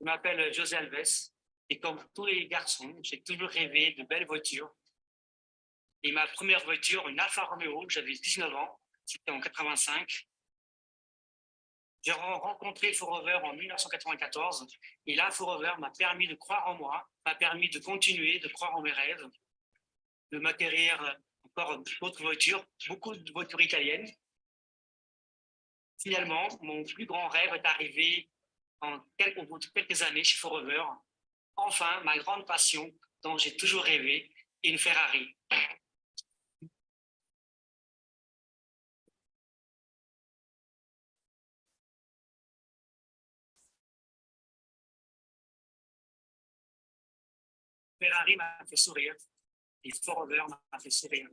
Je m'appelle José Alves et comme tous les garçons, j'ai toujours rêvé de belles voitures. Et ma première voiture, une Alfa Romeo, j'avais 19 ans, c'était en 85. J'ai rencontré Forever en 1994 et là, Forever m'a permis de croire en moi, m'a permis de continuer, de croire en mes rêves, de m'acquérir encore d'autres voitures, beaucoup de voitures italiennes. Finalement, mon plus grand rêve est arrivé au bout de quelques années chez Forever. Enfin, ma grande passion dont j'ai toujours rêvé, une Ferrari. Ferrari m'a fait sourire et Forever m'a fait sourire.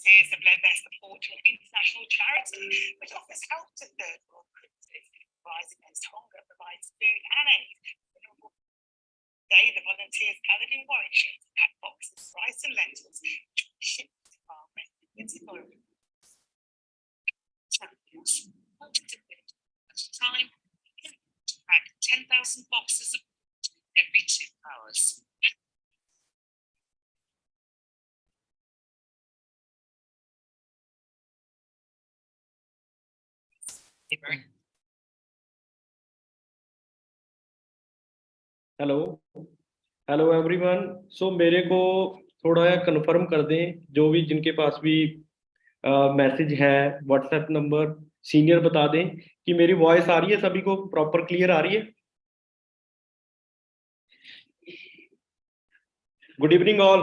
volunteers have led their support to an international charity which offers help to third world countries. Rise Against Hunger provides food and aid. Today, the volunteers gathered in Warwickshire to pack boxes of rice and lentils shipped to farmers in Zimbabwe. Champions wanted to build at a time to pack 10,000 boxes of food every 2 hours. Hello hello everyone. So मेरे को थोड़ा confirm कर दें जो भी जिनके पास भी message है, व्हाट्सएप नंबर सीनियर बता दें कि मेरी वॉइस आ रही है, सभी को प्रॉपर क्लियर आ रही है। Good evening all,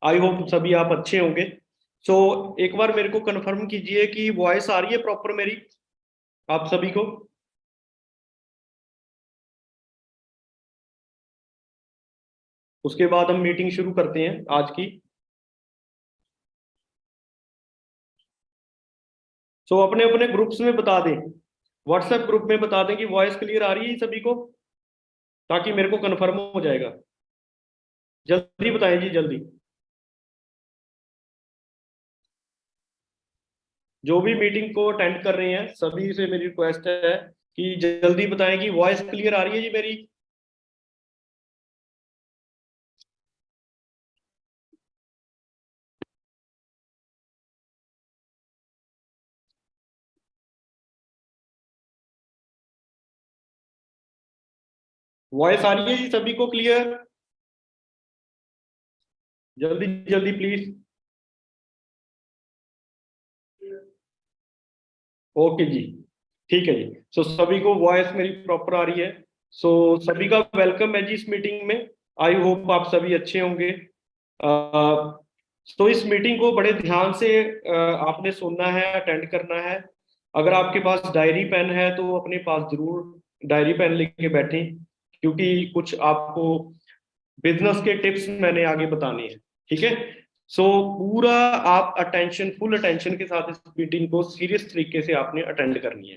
I hope सभी आप अच्छे होंगे। सो एक बार मेरे को कंफर्म कीजिए कि वॉइस आ रही है प्रॉपर मेरी आप सभी को। उसके बाद हम मीटिंग शुरू करते हैं आज की। सो अपने अपने ग्रुप्स में बता दें, व्हाट्सएप ग्रुप में बता दें कि वॉइस क्लियर आ रही है सभी को, ताकि मेरे को कंफर्म हो जाएगा। जल्दी बताएं जी, जल्दी। जो भी मीटिंग को अटेंड कर रहे हैं सभी से मेरी रिक्वेस्ट है कि जल्दी बताएं कि वॉइस क्लियर आ रही है जी मेरी। वॉइस आ रही है जी सभी को क्लियर? जल्दी जल्दी प्लीज। ओके जी, ठीक है जी। सो सभी को वॉइस मेरी प्रॉपर आ रही है। सो सभी का वेलकम है जी इस मीटिंग में। आई होप आप सभी अच्छे होंगे। तो इस मीटिंग को बड़े ध्यान से आपने सुनना है, अटेंड करना है। अगर आपके पास डायरी पेन है तो अपने पास जरूर डायरी पेन लेके बैठें, क्योंकि कुछ आपको बिजनेस के टिप्स मैंने आगे बताने हैं। ठीक है, सो पूरा आप अटेंशन, फुल अटेंशन के साथ इस मीटिंग को सीरियस तरीके से आपने अटेंड करनी है।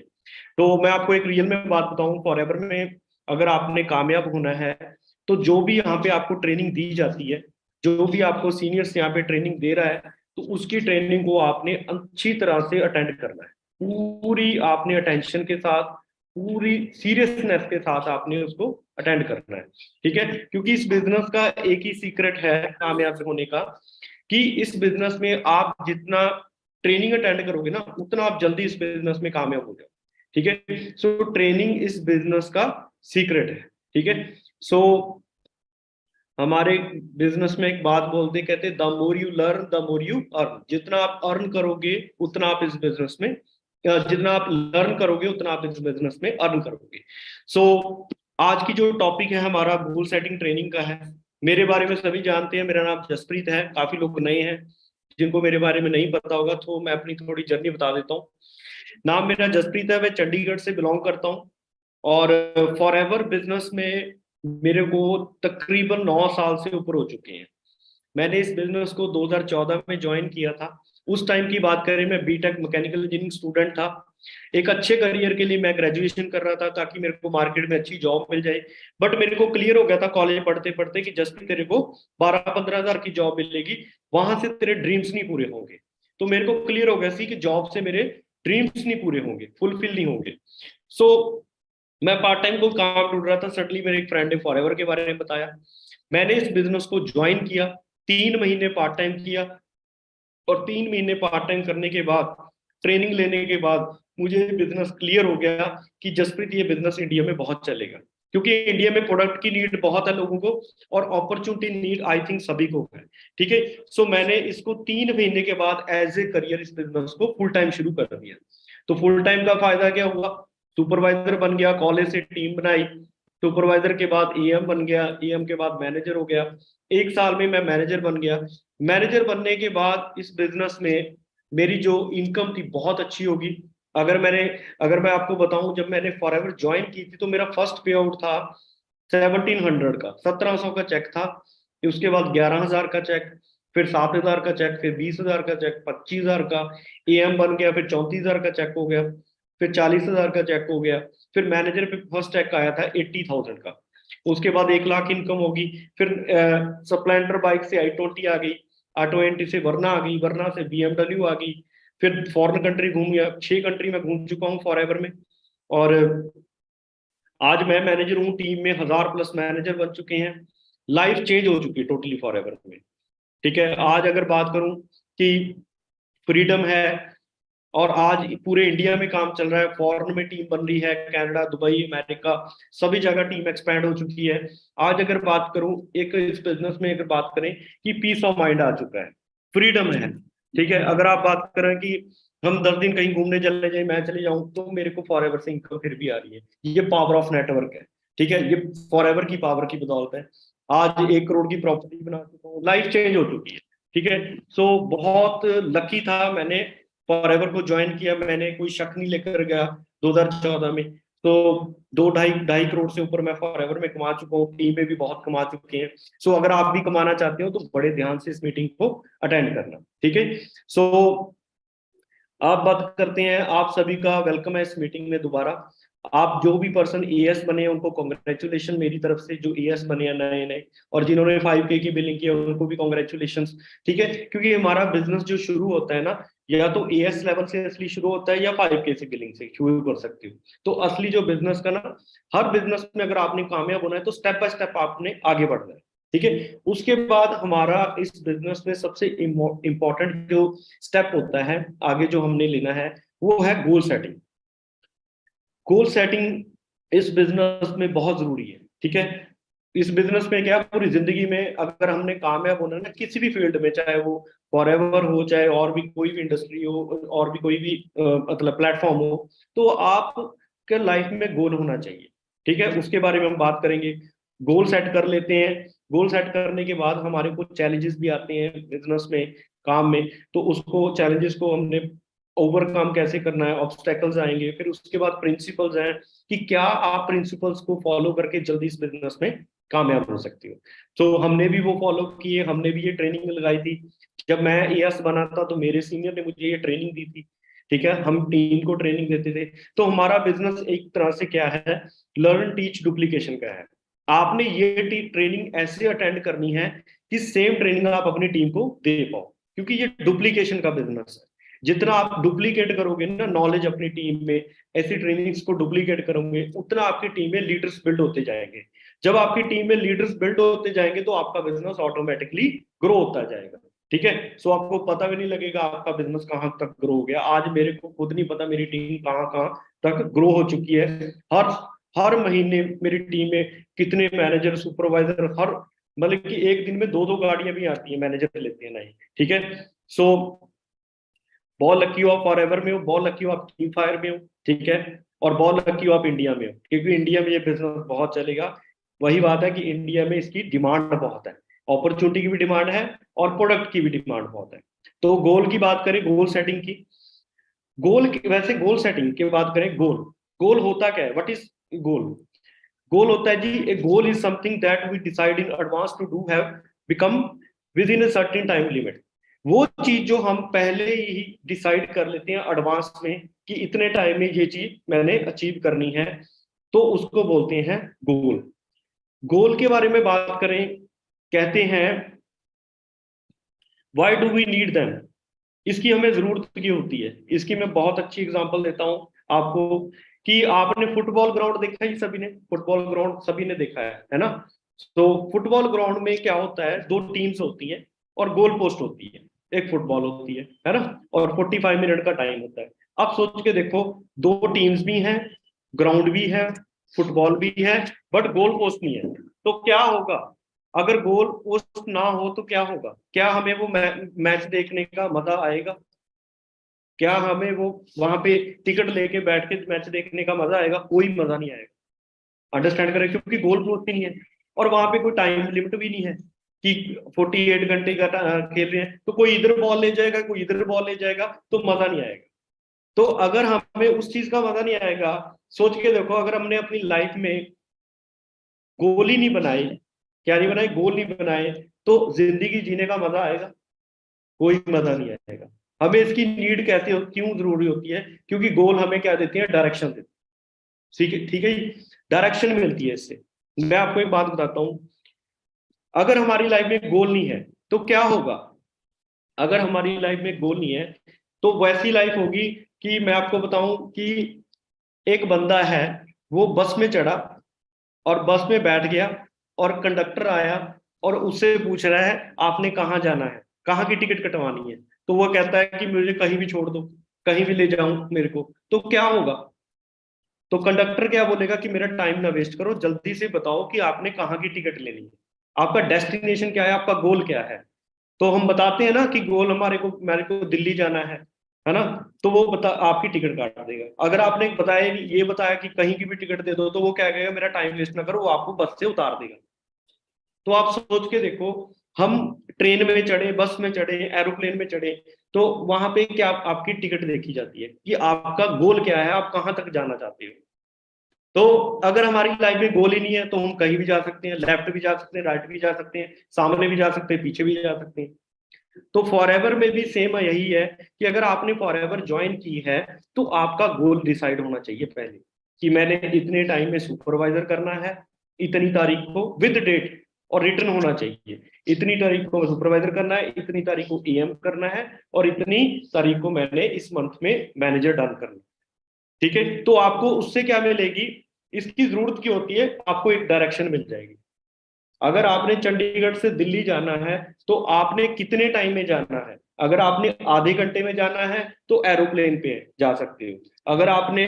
तो मैं आपको एक रियल में बात बताऊं, फॉरएवर में अगर आपने कामयाब होना है तो जो भी यहाँ पे आपको ट्रेनिंग दी जाती है, जो भी आपको सीनियर्स यहाँ पे ट्रेनिंग दे रहा है, तो उसकी ट्रेनिंग को आपने अच्छी तरह से अटेंड करना है। पूरी आपने अटेंशन के साथ, पूरी सीरियसनेस के साथ आपने उसको अटेंड करना है। ठीक है, क्योंकि इस बिजनेस का एक ही सीक्रेट है कामयाब होने का, कि इस बिजनेस में आप जितना ट्रेनिंग अटेंड करोगे ना, उतना आप जल्दी इस बिजनेस में कामयाब हो जाओगे। ठीक है, सो ट्रेनिंग इस बिजनेस का सीक्रेट है। ठीक है, सो हमारे बिजनेस में एक बात बोलते, कहते the more you learn the more you earn. जितना आप अर्न करोगे उतना आप इस बिजनेस में, जितना आप लर्न करोगे उतना आप इस बिजनेस में अर्न करोगे। सो आज की जो टॉपिक है हमारा गोल सेटिंग ट्रेनिंग का है। मेरे बारे में सभी जानते हैं, मेरा नाम जसप्रीत है। काफी लोग नए हैं जिनको मेरे बारे में नहीं पता होगा, तो मैं अपनी थोड़ी जर्नी बता देता हूँ। नाम मेरा जसप्रीत है, मैं चंडीगढ़ से बिलोंग करता हूँ और फॉरएवर बिजनेस में मेरे को तकरीबन 9 साल से ऊपर हो चुके हैं। मैंने इस बिजनेस को 2014 में ज्वाइन किया था। उस टाइम की बात करें, मैं बीटेक मैकेनिकल इंजीनियरिंग स्टूडेंट था। एक अच्छे करियर के लिए मैं ग्रेजुएशन कर रहा था ताकि मेरे को मार्केट में अच्छी जॉब मिल जाए। बट मेरे को क्लियर हो गया था कॉलेज पढ़ते पढ़ते कि जस्ट तेरे को 12-15 हजार की जॉब मिलेगी, वहां से तेरे ड्रीम्स नहीं पूरे होंगे। तो मेरे को क्लियर हो गया सी कि जॉब से मेरे ड्रीम्स नहीं पूरे होंगे, फुलफिल नहीं होंगे। सो मैं पार्ट टाइम को काम ढूंढ रहा था। सडनली मेरे एक फ्रेंड ने फॉरएवर के बारे में बताया। मैंने इस बिजनेस को ज्वाइन किया, 3 महीने पार्ट टाइम किया और 3 महीने पार्ट टाइम करने के बाद, ट्रेनिंग लेने के बाद मुझे बिजनेस क्लियर हो गया कि जसप्रीत ये बिजनेस इंडिया में बहुत चलेगा, क्योंकि इंडिया में प्रोडक्ट की नीड बहुत है लोगों को और अपॉर्चुनिटी नीड आई थिंक सभी को है। ठीक है, सो मैंने इसको 3 महीने के बाद एज ए करियर इस बिजनेस को फुल टाइम शुरू कर दिया। तो फुल टाइम का फायदा क्या हुआ? सुपरवाइजर बन गया, कॉलेज से टीम बनाई, सुपरवाइजर के बाद एएम बन गया, एएम के बाद मैनेजर हो गया। 1 साल में मैं मैनेजर बन गया। मैनेजर बनने के बाद इस बिजनेस में मेरी जो इनकम थी बहुत अच्छी होगी। अगर मैं आपको बताऊं, जब मैंने फॉरएवर ज्वाइन की थी तो मेरा फर्स्ट पे आउट था 1700 का, 1700 का चेक था। उसके बाद 11,000 का चेक, फिर 7,000 का चेक, फिर 20,000 का चेक, 25,000 का एएम बन गया, फिर 34,000 का चेक हो गया, फिर 40,000 का चेक हो गया, फिर मैनेजर पे फर्स्ट चेक आया था 80,000 का, उसके बाद 1 लाख इनकम होगी, फिर स्प्लेंडर बाइक से i20 आ गई, i20 से वरना आ गई, वरना से BMW आ गई, फिर फॉरेन कंट्री घूम गया, 6 कंट्री में घूम चुका हूँ फॉरएवर में। और आज मैं मैनेजर हूँ, टीम में 1000+ मैनेजर बन चुके हैं, लाइफ चेंज हो चुकी है टोटली फॉरएवर में। ठीक है, आज अगर बात करूं कि फ्रीडम है, और आज पूरे इंडिया में काम चल रहा है, फॉरेन में टीम बन रही है, कनाडा, दुबई, अमेरिका, सभी जगह टीम एक्सपैंड हो चुकी है। आज अगर बात करूं, एक इस बिजनेस में अगर बात करें कि पीस ऑफ माइंड आ चुका है, फ्रीडम है। ठीक है, अगर आप बात करें कि हम 10 दिन कहीं घूमने चले जाए, मैं चले जाऊं, तो मेरे को फॉरएवर से इनकम फिर भी आ रही है। ये पावर ऑफ नेटवर्क है। ठीक है, ये फॉरएवर की पावर की बदौलत है। आज 1 करोड़ की प्रॉपर्टी बना चुका हूँ, लाइफ चेंज हो चुकी है। ठीक है, सो बहुत लकी था मैंने फॉरएवर को ज्वाइन किया, मैंने कोई शक नहीं लेकर गया 2014 में। तो 2-2.5 करोड़ से ऊपर मैं फॉरएवर में कमा चुका हूँ, टीम में भी बहुत कमा चुके हैं। सो अगर आप भी कमाना चाहते हो तो बड़े ध्यान से इस मीटिंग को अटेंड करना। ठीक है, सो आप बात करते हैं, आप सभी का वेलकम है इस मीटिंग में दोबारा। आप जो भी पर्सन एएस बने हैं उनको कॉन्ग्रेचुलेशन मेरी तरफ से, जो एएस बने हैं नए नए, और जिन्होंने 5K की बिलिंग की है उनको भी कॉन्ग्रेचुलेशन। ठीक है, क्योंकि हमारा बिजनेस जो शुरू होता है ना, या तो एएस लेवल से असली शुरू होता है, या 5K से बिलिंग से शुरू कर सकते हो। तो असली जो बिजनेस का ना, हर बिजनेस में अगर आपने कामयाब होना है तो स्टेप बाय स्टेप आपने आगे बढ़ना है। ठीक है, उसके बाद हमारा इस बिजनेस में सबसे इम्पोर्टेंट जो स्टेप होता है आगे जो हमने लेना है, वो है गोल सेटिंग। गोल सेटिंग इस बिजनेस में बहुत जरूरी है। ठीक है, इस बिजनेस में क्या, पूरी जिंदगी में अगर हमने कामयाब होना है ना, किसी भी फील्ड में, चाहे वो फॉरएवर हो, चाहे और भी कोई भी इंडस्ट्री हो, और भी कोई भी मतलब प्लेटफॉर्म हो, तो आपके लाइफ में गोल होना चाहिए। ठीक है, उसके बारे में हम बात करेंगे। गोल सेट कर लेते हैं। गोल सेट करने के बाद हमारे कुछ चैलेंजेस भी आते हैं बिजनेस में, काम में, तो उसको चैलेंजेस को हमने ओवरकम कैसे करना है, ऑब्स्टेकल्स आएंगे, फिर उसके बाद प्रिंसिपल्स हैं कि क्या आप प्रिंसिपल्स को फॉलो करके जल्दी इस बिजनेस में कामयाब हो सकते हो। तो हमने भी वो फॉलो किए, हमने भी ये ट्रेनिंग लगाई थी। जब मैं एएस बना था तो मेरे सीनियर ने मुझे ये ट्रेनिंग दी थी। ठीक है, हम टीम को ट्रेनिंग देते थे। तो हमारा बिजनेस एक तरह से क्या है, लर्न टीच डुप्लीकेशन का है। आपने ये ट्रेनिंग ऐसे अटेंड करनी है कि सेम ट्रेनिंग आप अपनी टीम को दे पाओ, क्योंकि ये डुप्लीकेशन का बिजनेस है। जितना आप डुप्लीकेट करोगे ना नॉलेज अपनी टीम में, ऐसी ट्रेनिंग्स को डुप्लीकेट करोगे, उतना आपकी टीम में लीडर्स बिल्ड होते जाएंगे। जब आपकी टीम में लीडर्स बिल्ड होते जाएंगे तो आपका बिजनेस ऑटोमेटिकली ग्रो होता जाएगा। ठीक है, सो आपको पता भी नहीं लगेगा आपका बिजनेस कहाँ तक ग्रो हो गया। आज मेरे को खुद नहीं पता मेरी टीम कहाँ कहाँ तक ग्रो हो चुकी है। हर हर महीने मेरी टीम में कितने मैनेजर, सुपरवाइजर, हर मतलब कि एक दिन में 2-2 गाड़ियां भी आती है, मैनेजर लेते हैं नहीं। ठीक है, सो बहुत लकी हो आप फॉरएवर में हो, बहुत लकी हो आप टीम फायर में हो। ठीक है, और बहुत लकी हो आप इंडिया में हो, क्योंकि इंडिया में ये बिजनेस बहुत चलेगा। वही बात है कि इंडिया में इसकी डिमांड बहुत है, अपॉर्चुनिटी की भी डिमांड है, और प्रोडक्ट की भी डिमांड बहुत है। तो गोल की बात करें, गोल सेटिंग की, वैसे गोल सेटिंग की बात करें, गोल गोल होता क्या है, व्हाट इज गोल? गोल होता है जी, a goal is something that we decide in advance to do have become within a certain time limit. वो चीज जो हम पहले ही डिसाइड कर लेते हैं एडवांस में कि इतने टाइम में ये चीज मैंने अचीव करनी है, तो उसको बोलते हैं गोल। गोल के बारे में बात करें, कहते हैं why do we need them, इसकी हमें जरूरत क्यों होती है। इसकी मैं बहुत अच्छी एग्जांपल देता हूं आपको, कि आपने फुटबॉल ग्राउंड देखा है, सभी ने फुटबॉल ग्राउंड सभी ने देखा है ना। तो फुटबॉल ग्राउंड में क्या होता है, 2 टीम्स होती हैं और गोल पोस्ट होती है, एक फुटबॉल होती है ना, और 45 मिनट का टाइम होता है। आप सोच के देखो, 2 टीम्स भी हैं, ग्राउंड भी है, फुटबॉल भी है, बट गोल पोस्ट नहीं है, तो क्या होगा? अगर गोल पोस्ट ना हो तो क्या होगा? क्या हमें वो मैच देखने का मजा आएगा? क्या हमें वो वहां पे टिकट लेके बैठ के मैच देखने का मजा आएगा? कोई मजा नहीं आएगा। अंडरस्टैंड करें, क्योंकि गोल पोस्ट ही नहीं है, और वहां पे कोई टाइम लिमिट भी नहीं है कि 48 घंटे का खेल रहे हैं, तो कोई इधर बॉल ले जाएगा, कोई इधर बॉल ले जाएगा, तो मजा नहीं आएगा। तो अगर हमें उस चीज का मजा नहीं आएगा, सोच के देखो, अगर हमने अपनी लाइफ में गोल ही नहीं बनाए, क्या नहीं बनाए, गोल नहीं बनाए, तो जिंदगी जीने का मजा आएगा? कोई मजा नहीं आएगा। हमें इसकी नीड कैसे क्यों जरूरी होती है? क्योंकि गोल हमें क्या देती है? डायरेक्शन देती है। ठीक है, ठीक है जी, डायरेक्शन मिलती है इससे। मैं आपको एक बात बताता हूं, अगर हमारी लाइफ में गोल नहीं है तो क्या होगा? अगर हमारी लाइफ में गोल नहीं है तो वैसी लाइफ होगी कि मैं आपको बताऊं कि एक बंदा है, वो बस में चढ़ा और बस में बैठ गया और कंडक्टर आया और उससे पूछ रहा है आपने कहाँ जाना है, कहाँ की टिकट कटवानी है? तो वो कहता है कि मुझे कहीं भी छोड़ दो, कहीं भी ले जाऊं मेरे को। तो क्या होगा? तो कंडक्टर क्या बोलेगा कि मेरा टाइम ना वेस्ट करो, जल्दी से बताओ कि आपने कहाँ की टिकट लेनी है, आपका डेस्टिनेशन क्या है, आपका गोल क्या है। तो हम बताते हैं ना कि गोल मेरे को दिल्ली जाना है ना? तो वो बता आपकी टिकट काट देगा। अगर आपने बताया, ये बताया कि कहीं की भी टिकट दे दो, तो वो क्या कहेगा, मेरा टाइम वेस्ट ना करो, वो आपको बस से उतार देगा। तो आप सोच के देखो, हम ट्रेन में चढ़े, बस में चढ़े, एरोप्लेन में चढ़े, तो वहां पे क्या आपकी टिकट देखी जाती है कि आपका गोल क्या है, आप कहाँ तक जाना चाहते हो। तो अगर हमारी लाइफ में गोल ही नहीं है तो हम कहीं भी जा सकते हैं, लेफ्ट भी जा सकते हैं, राइट भी जा सकते हैं, सामने भी जा सकते हैं, पीछे भी जा सकते हैं। तो फॉरएवर में भी सेम यही है कि अगर आपने फॉरएवर ज्वाइन की है तो आपका गोल डिसाइड होना चाहिए पहले, कि मैंने इतने टाइम में सुपरवाइजर करना है, इतनी तारीख को विद डेट, और रिटर्न होना चाहिए, इतनी तारीख को सुपरवाइजर करना है, इतनी तारीख को एएम करना है, और इतनी तारीख को मैंने इस मंथ में मैनेजर डन करना है। ठीक है, तो आपको उससे क्या मिलेगी? इसकी जरूरत की होती है, आपको एक डायरेक्शन मिल जाएगी। अगर आपने चंडीगढ़ से दिल्ली जाना है तो आपने कितने टाइम में जाना है? अगर आपने आधे घंटे में जाना है तो एरोप्लेन पे जा सकते हो। अगर आपने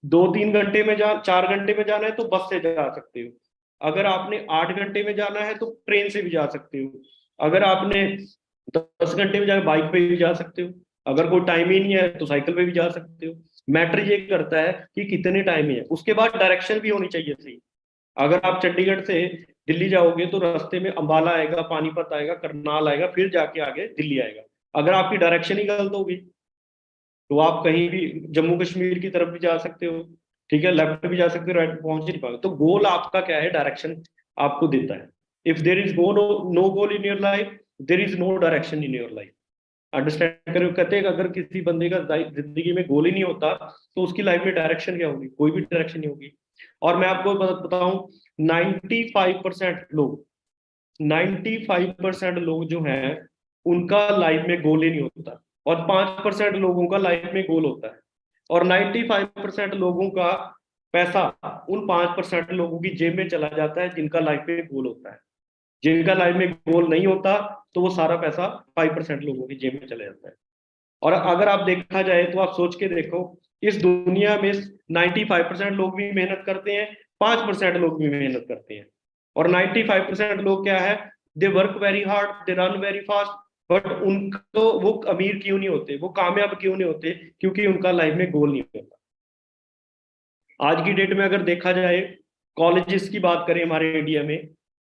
2-3 घंटे में 4 घंटे में जाना है तो बस से जा सकते हो। अगर आपने 8 घंटे में जाना है तो ट्रेन से भी जा सकते हो। अगर आपने 10 घंटे में जाना, बाइक पे भी जा सकते हो। अगर कोई टाइम ही नहीं है तो साइकिल पे भी जा सकते हो। मैटर ये करता है कि कितने टाइम है। उसके बाद डायरेक्शन भी होनी चाहिए सही। अगर आप चंडीगढ़ से दिल्ली जाओगे तो रास्ते में अंबाला आएगा, पानीपत आएगा, करनाल आएगा, फिर जाके आगे दिल्ली आएगा। अगर आपकी डायरेक्शन ही गलत होगी तो आप कहीं भी जम्मू कश्मीर की तरफ भी जा सकते हो, ठीक है, लेफ्ट भी जा सकते हो, राइट पहुंच ही नहीं पाओगे। तो गोल आपका क्या है? डायरेक्शन आपको देता है। If there is no goal in your life, there is no direction in your life. Understand करो, कहते हैं कि अगर किसी बंदे का जिंदगी में गोल ही नहीं होता तो उसकी लाइफ में डायरेक्शन क्या होगी? कोई भी डायरेक्शन नहीं होगी। और मैं आपको बताऊं, 95% लोग 95% लोग जो हैं उनका लाइफ में गोल ही नहीं होता, और 5% लोगों का लाइफ में गोल होता है। और 95% लोगों का पैसा उन 5% लोगों की जेब में चला जाता है जिनका लाइफ में गोल होता है। जिनका लाइफ में गोल नहीं होता तो वो सारा पैसा 5% लोगों की जेब में चला जाता है। और अगर आप देखा जाए तो आप सोच के देखो, इस दुनिया में 95% लोग भी मेहनत करते हैं, 5% लोग भी मेहनत करते हैं। और 95% लोग क्या है? They work very hard, they run very fast, but उनको वो अमीर क्यों नहीं होते, वो कामयाब क्यों नहीं होते? क्योंकि उनका लाइफ में गोल नहीं होता। आज की डेट में अगर देखा जाए, कॉलेजेस की बात करें हमारे इंडिया में,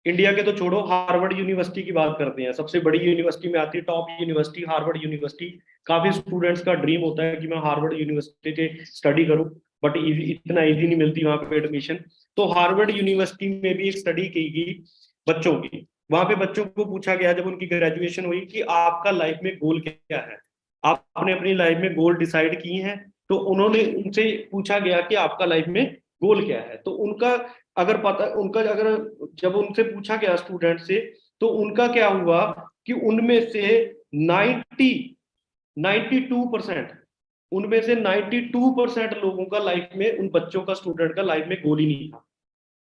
इंडिया के तो छोड़ो, हार्वर्ड यूनिवर्सिटी की बात करते हैं, सबसे बड़ी यूनिवर्सिटी में आती है, टॉप यूनिवर्सिटी हार्वर्ड यूनिवर्सिटी। काफी स्टूडेंट्स का ड्रीम होता है कि मैं हार्वर्ड यूनिवर्सिटी से स्टडी करूं, बट इतना इजी नहीं मिलती वहां पे एडमिशन। तो हार्वर्ड यूनिवर्सिटी में भी एक स्टडी की गई बच्चों की। वहां पे बच्चों को पूछा गया जब उनकी ग्रेजुएशन हुई कि आपका लाइफ में गोल क्या है, आपने अपनी लाइफ में गोल डिसाइड किए हैं? तो उन्होंने उनसे पूछा गया कि आपका लाइफ में गोल क्या है। तो उनका अगर जब उनसे पूछा गया स्टूडेंट से, तो उनका क्या हुआ कि उनमें से 92% उनमें से 92% लोगों का लाइफ में, उन बच्चों का, स्टूडेंट का लाइफ में गोल ही नहीं था।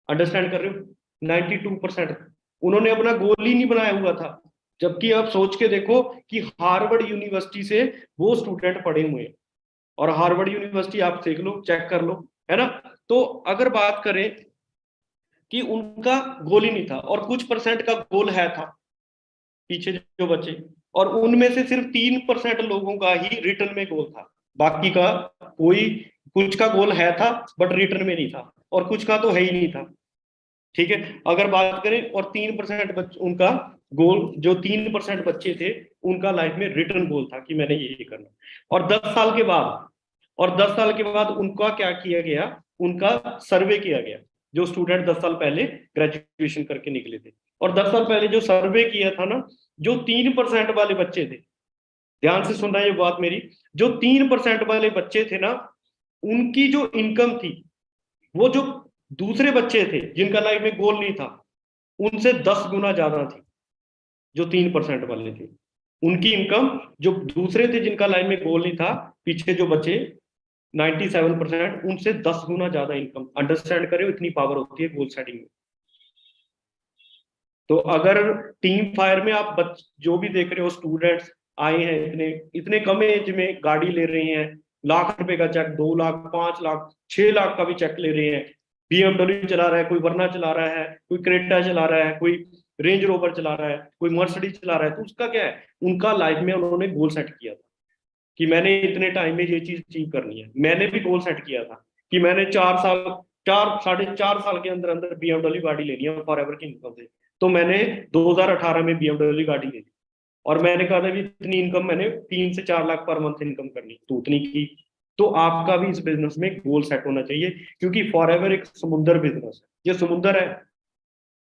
अंडरस्टैंड कर रहे हो? 92% उन्होंने अपना गोल ही नहीं बनाया हुआ था। जबकि आप सोच के देखो कि हार्वर्ड यूनिवर्सिटी से वो स्टूडेंट पढ़े हुए हैं, और हार्वर्ड यूनिवर्सिटी आप देख लो, चेक कर लो, है ना? तो अगर बात करें कि उनका गोल ही नहीं था, और कुछ परसेंट का गोल है था पीछे जो बचे, और उनमें से सिर्फ 3% लोगों का ही रिटर्न में गोल था। बाकी का कोई, कुछ का गोल है था बट रिटर्न में नहीं था, और कुछ का तो है ही नहीं था। ठीक है, अगर बात करें, और 3% उनका गोल, जो 3% बच्चे थे उनका लाइफ में रिटर्न गोल था कि मैंने ये करना। और 10 साल के बाद उनका क्या किया गया? उनका सर्वे किया गया। जो स्टूडेंट 10 साल पहले ग्रेजुएशन करके निकले थे, और 10 साल पहले जो सर्वे किया था ना, जो 3% वाले बच्चे थे ध्यान से सुनना ये बात मेरी। जो 3% वाले बच्चे थे ना, उनकी जो इनकम थी, वो जो दूसरे बच्चे थे जिनका लाइफ में गोल नहीं था, उनसे 10 गुना ज्यादा थी। जो 3% वाले थे, उनकी इनकम, जो दूसरे थे जिनका लाइफ में गोल नहीं था, पीछे जो बचे 97%, उनसे 10 गुना ज्यादा इनकम। अंडरस्टैंड करें, इतनी पावर होती है गोल सेटिंग में। तो अगर टीम फायर में आप जो भी देख रहे हो, स्टूडेंट्स आए हैं, इतने इतने कम एज में गाड़ी ले रहे हैं, लाख रुपए का चेक, 2 लाख, 5 लाख, 6 लाख का भी चेक ले रहे हैं, BMW चला रहा है, कोई वर्ना चला रहा है, कोई क्रेटा चला रहा है, कोई रेंज रोवर चला रहा है, कोई मर्सिडीज चला रहा है, तो उसका क्या है? उनका लाइफ में उन्होंने गोल सेट किया था कि मैंने इतने टाइम में ये चीज अचीव करनी है। मैंने भी गोल सेट किया था कि मैंने 4 साल, 4 साढ़े 4 साल के अंदर अंदर BMW गाड़ी लेनी है फॉर एवर की इनकम से। तो मैंने 2018 में BMW गाड़ी ले ली, और मैंने कहा था भी इतनी इनकम मैंने 3 से 4 लाख पर मंथ इनकम करनी, तो उतनी की। तो आपका भी इस बिजनेस में गोल सेट होना चाहिए, क्योंकि फॉर एवर एक समुद्र बिजनेस है, ये समुद्र है,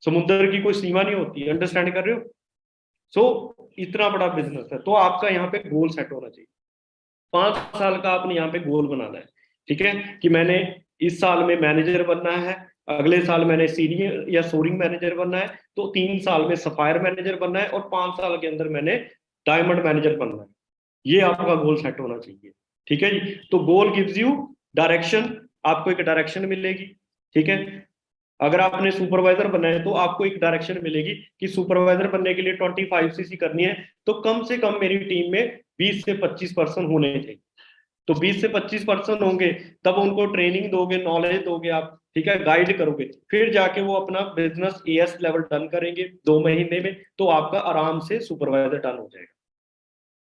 समुद्र की कोई सीमा नहीं होती, अंडरस्टैंड कर रहे हो? सो इतना बड़ा बिजनेस है, तो आपका यहाँ पे गोल सेट होना चाहिए। 5 साल का आपने यहाँ पे गोल बनाना है, ठीक है, कि मैंने इस साल में मैनेजर बनना है, अगले साल मैंने सीनियर या सोरिंग मैनेजर बनना है, तो 3 साल में सफायर मैनेजर बनना है, और 5 साल के अंदर मैंने डायमंड मैनेजर बनना है। ये आपका गोल सेट होना चाहिए, ठीक है जी। तो गोल गिव्स यू डायरेक्शन, आपको एक डायरेक्शन मिलेगी, ठीक है। अगर आपने सुपरवाइजर बनना है तो आपको एक डायरेक्शन मिलेगी कि सुपरवाइजर बनने के लिए 25cc करनी है, तो कम से कम मेरी टीम में 20 से 25 पर्सन होने चाहिए। तो 20 से 25 पर्सन होंगे, तब उनको ट्रेनिंग दोगे, नॉलेज दोगे आप, ठीक है, गाइड करोगे, फिर जाके वो अपना बिजनेस AS लेवल डन करेंगे 2 महीने में, तो आपका आराम से सुपरवाइजर डन हो जाएगा।